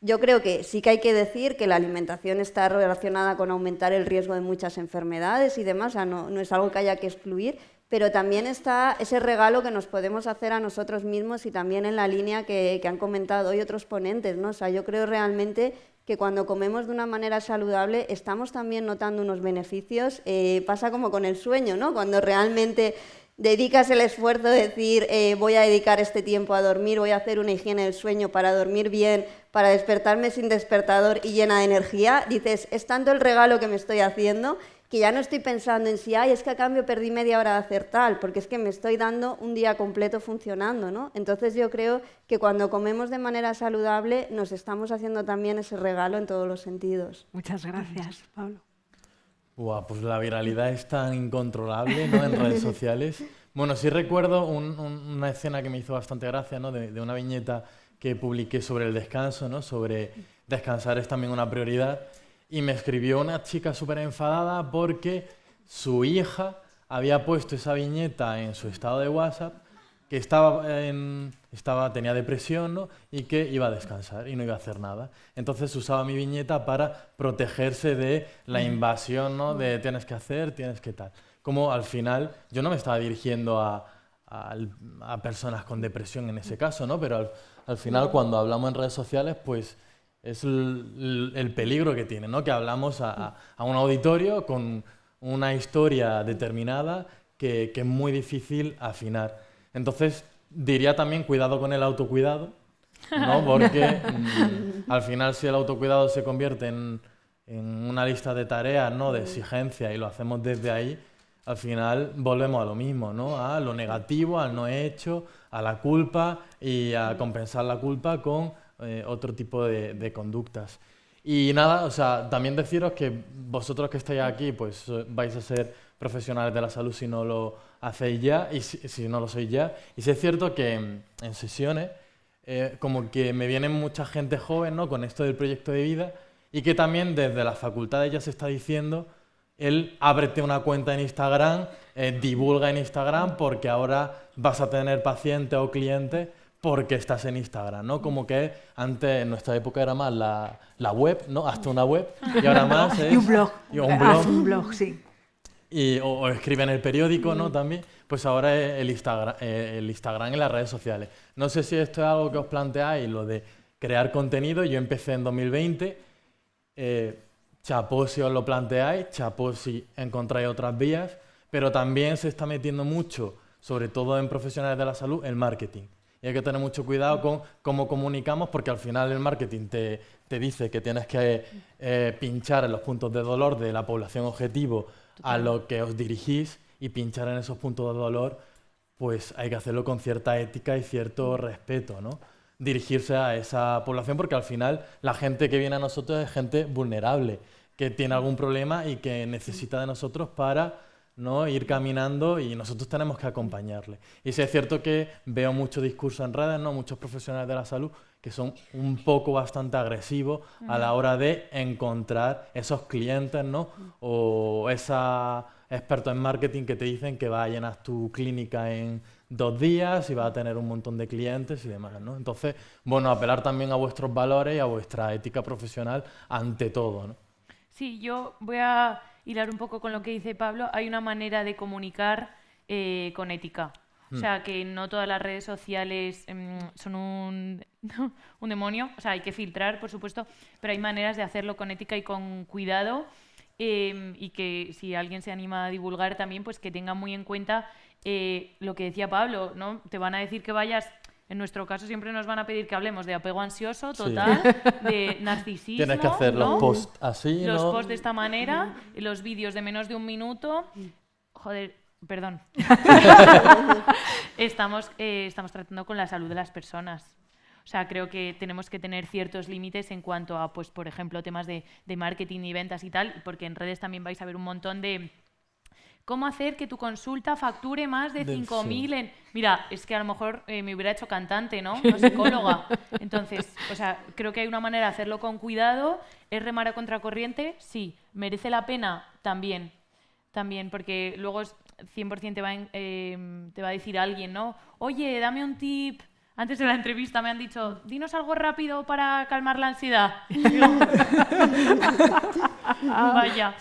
yo creo que sí que hay que decir que la alimentación está relacionada con aumentar el riesgo de muchas enfermedades y demás, o sea, no es algo que haya que excluir, pero también está ese regalo que nos podemos hacer a nosotros mismos y también en la línea que han comentado hoy otros ponentes, ¿no? O sea, yo creo realmente que cuando comemos de una manera saludable estamos también notando unos beneficios. Pasa como con el sueño, ¿no? Cuando realmente dedicas el esfuerzo de decir voy a dedicar este tiempo a dormir, voy a hacer una higiene del sueño para dormir bien, para despertarme sin despertador y llena de energía, dices, es tanto el regalo que me estoy haciendo que ya no estoy pensando en si, es que a cambio perdí media hora de hacer tal, porque es que me estoy dando un día completo funcionando, ¿no? Entonces yo creo que cuando comemos de manera saludable nos estamos haciendo también ese regalo en todos los sentidos. Muchas gracias, Pablo. Pues la viralidad es tan incontrolable, ¿no? En redes sociales. Bueno, sí recuerdo una escena que me hizo bastante gracia, ¿no? De una viñeta que publiqué sobre el descanso, ¿no? Sobre descansar es también una prioridad. Y me escribió una chica súper enfadada porque su hija había puesto esa viñeta en su estado de WhatsApp, que tenía depresión, ¿no? Y que iba a descansar y no iba a hacer nada. Entonces usaba mi viñeta para protegerse de la invasión, ¿no? De tienes que hacer, tienes que tal. Como al final yo no me estaba dirigiendo a a personas con depresión en ese caso, ¿no? Pero al final, cuando hablamos en redes sociales, pues es el peligro que tiene, ¿no? Que hablamos a un auditorio con una historia determinada que es muy difícil afinar. Entonces, diría también cuidado con el autocuidado, ¿no? Porque al final, si el autocuidado se convierte en una lista de tareas, ¿no? De exigencia, y lo hacemos desde ahí, al final volvemos a lo mismo, ¿no? A lo negativo, al no hecho, a la culpa y a compensar la culpa con otro tipo de conductas. Y nada, o sea, también deciros que vosotros que estáis aquí, pues vais a ser profesionales de la salud si no lo hacéis ya, y si no lo sois ya. Y sí es cierto que en sesiones como que me viene mucha gente joven, ¿no? Con esto del proyecto de vida, y que también desde las facultades ya se está diciendo ábrete una cuenta en Instagram, divulga en Instagram, porque ahora vas a tener pacientes o clientes porque estás en Instagram, ¿no? Como que antes, en nuestra época era más la web, ¿no? Hasta una web, y ahora más es... Y un blog. Un blog, sí. O escribe en el periódico, ¿no? También, pues ahora es el Instagram en las redes sociales. No sé si esto es algo que os planteáis, lo de crear contenido. Yo empecé en 2020, chapó si os lo planteáis, chapó si encontráis otras vías, pero también se está metiendo mucho, sobre todo en profesionales de la salud, el marketing. Y hay que tener mucho cuidado con cómo comunicamos, porque al final el marketing te dice que tienes que pinchar en los puntos de dolor de la población objetivo a lo que os dirigís, y pinchar en esos puntos de dolor, pues hay que hacerlo con cierta ética y cierto respeto, ¿no? Dirigirse a esa población, porque al final la gente que viene a nosotros es gente vulnerable, que tiene algún problema y que necesita de nosotros para, ¿no?, ir caminando, y nosotros tenemos que acompañarle. Y sí es cierto que veo mucho discurso en redes, ¿no? Muchos profesionales de la salud que son un poco bastante agresivos a la hora de encontrar esos clientes, ¿no? O esos expertos en marketing que te dicen que vas a llenar tu clínica en 2 días y vas a tener un montón de clientes y demás, ¿no? Entonces, bueno, apelar también a vuestros valores y a vuestra ética profesional ante todo, ¿no? Sí, yo voy a hilar un poco con lo que dice Pablo. Hay una manera de comunicar con ética. O sea, que no todas las redes sociales son un demonio. O sea, hay que filtrar, por supuesto, pero hay maneras de hacerlo con ética y con cuidado, y que si alguien se anima a divulgar también, pues que tenga muy en cuenta lo que decía Pablo, ¿no? Te van a decir que vayas... En nuestro caso siempre nos van a pedir que hablemos de apego ansioso total, de narcisismo. Tienes que hacer ¿no? los posts así, los ¿no? posts de esta manera, los vídeos de menos de 1 minuto. Joder, perdón. Estamos tratando con la salud de las personas. O sea, creo que tenemos que tener ciertos límites en cuanto a, pues, por ejemplo, temas de marketing y ventas y tal, porque en redes también vais a ver un montón de... ¿Cómo hacer que tu consulta facture más de 5.000 en...? Mira, es que a lo mejor me hubiera hecho cantante, ¿no? No psicóloga. Entonces, o sea, creo que hay una manera de hacerlo con cuidado. ¿Es remar a contracorriente? Sí. ¿Merece la pena? También. También, porque luego 100% te va a decir alguien, ¿no? Oye, dame un tip. Antes de la entrevista me han dicho, dinos algo rápido para calmar la ansiedad. Vaya.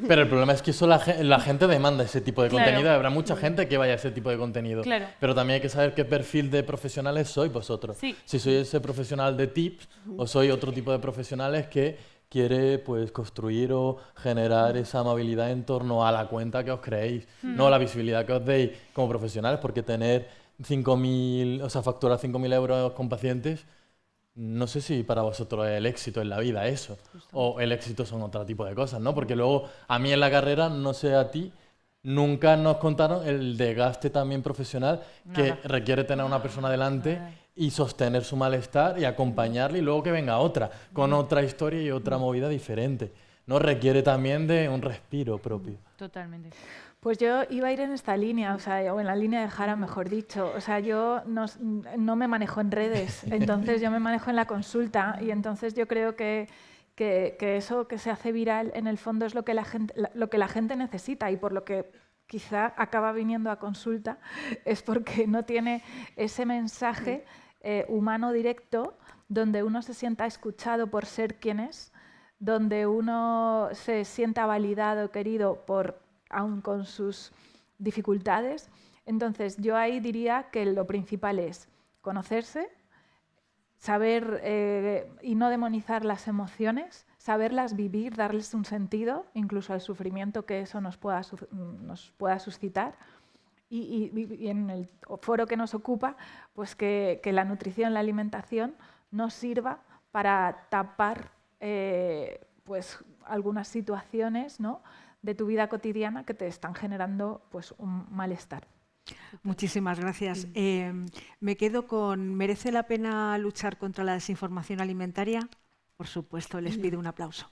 Pero el problema es que eso la gente demanda ese tipo de Claro. contenido, y habrá mucha gente que vaya a ese tipo de contenido. Claro. Pero también hay que saber qué perfil de profesionales sois vosotros. Sí. Si sois ese profesional de tips, o sois otro tipo de profesionales que quiere, pues, construir o generar esa amabilidad en torno a la cuenta que os creéis, no la visibilidad que os deis como profesionales, porque tener 5.000, o sea, facturar 5.000 euros con pacientes, no sé si para vosotros es el éxito en la vida eso, o el éxito son otro tipo de cosas, ¿no? Porque luego, a mí en la carrera, no sé a ti, nunca nos contaron el desgaste también profesional que requiere tener una persona delante y sostener su malestar y acompañarle, y luego que venga otra, con otra historia y otra movida diferente, ¿no? Requiere también de un respiro propio. Totalmente. Pues yo iba a ir en esta línea, o sea, o en la línea de Jara, mejor dicho. O sea, yo no me manejo en redes, entonces yo me manejo en la consulta, y entonces yo creo que eso que se hace viral en el fondo es lo que la gente necesita, y por lo que quizá acaba viniendo a consulta es porque no tiene ese mensaje humano directo donde uno se sienta escuchado por ser quien es, donde uno se sienta validado, querido aún con sus dificultades, Entonces, yo ahí diría que lo principal es conocerse, saber y no demonizar las emociones, saberlas vivir, darles un sentido, incluso al sufrimiento que eso nos pueda suscitar. Y en el foro que nos ocupa, pues que la nutrición, la alimentación nos sirva para tapar pues algunas situaciones, ¿no?, de tu vida cotidiana que te están generando pues un malestar. Muchísimas gracias. Me quedo con ¿merece la pena luchar contra la desinformación alimentaria? Por supuesto, les pido un aplauso.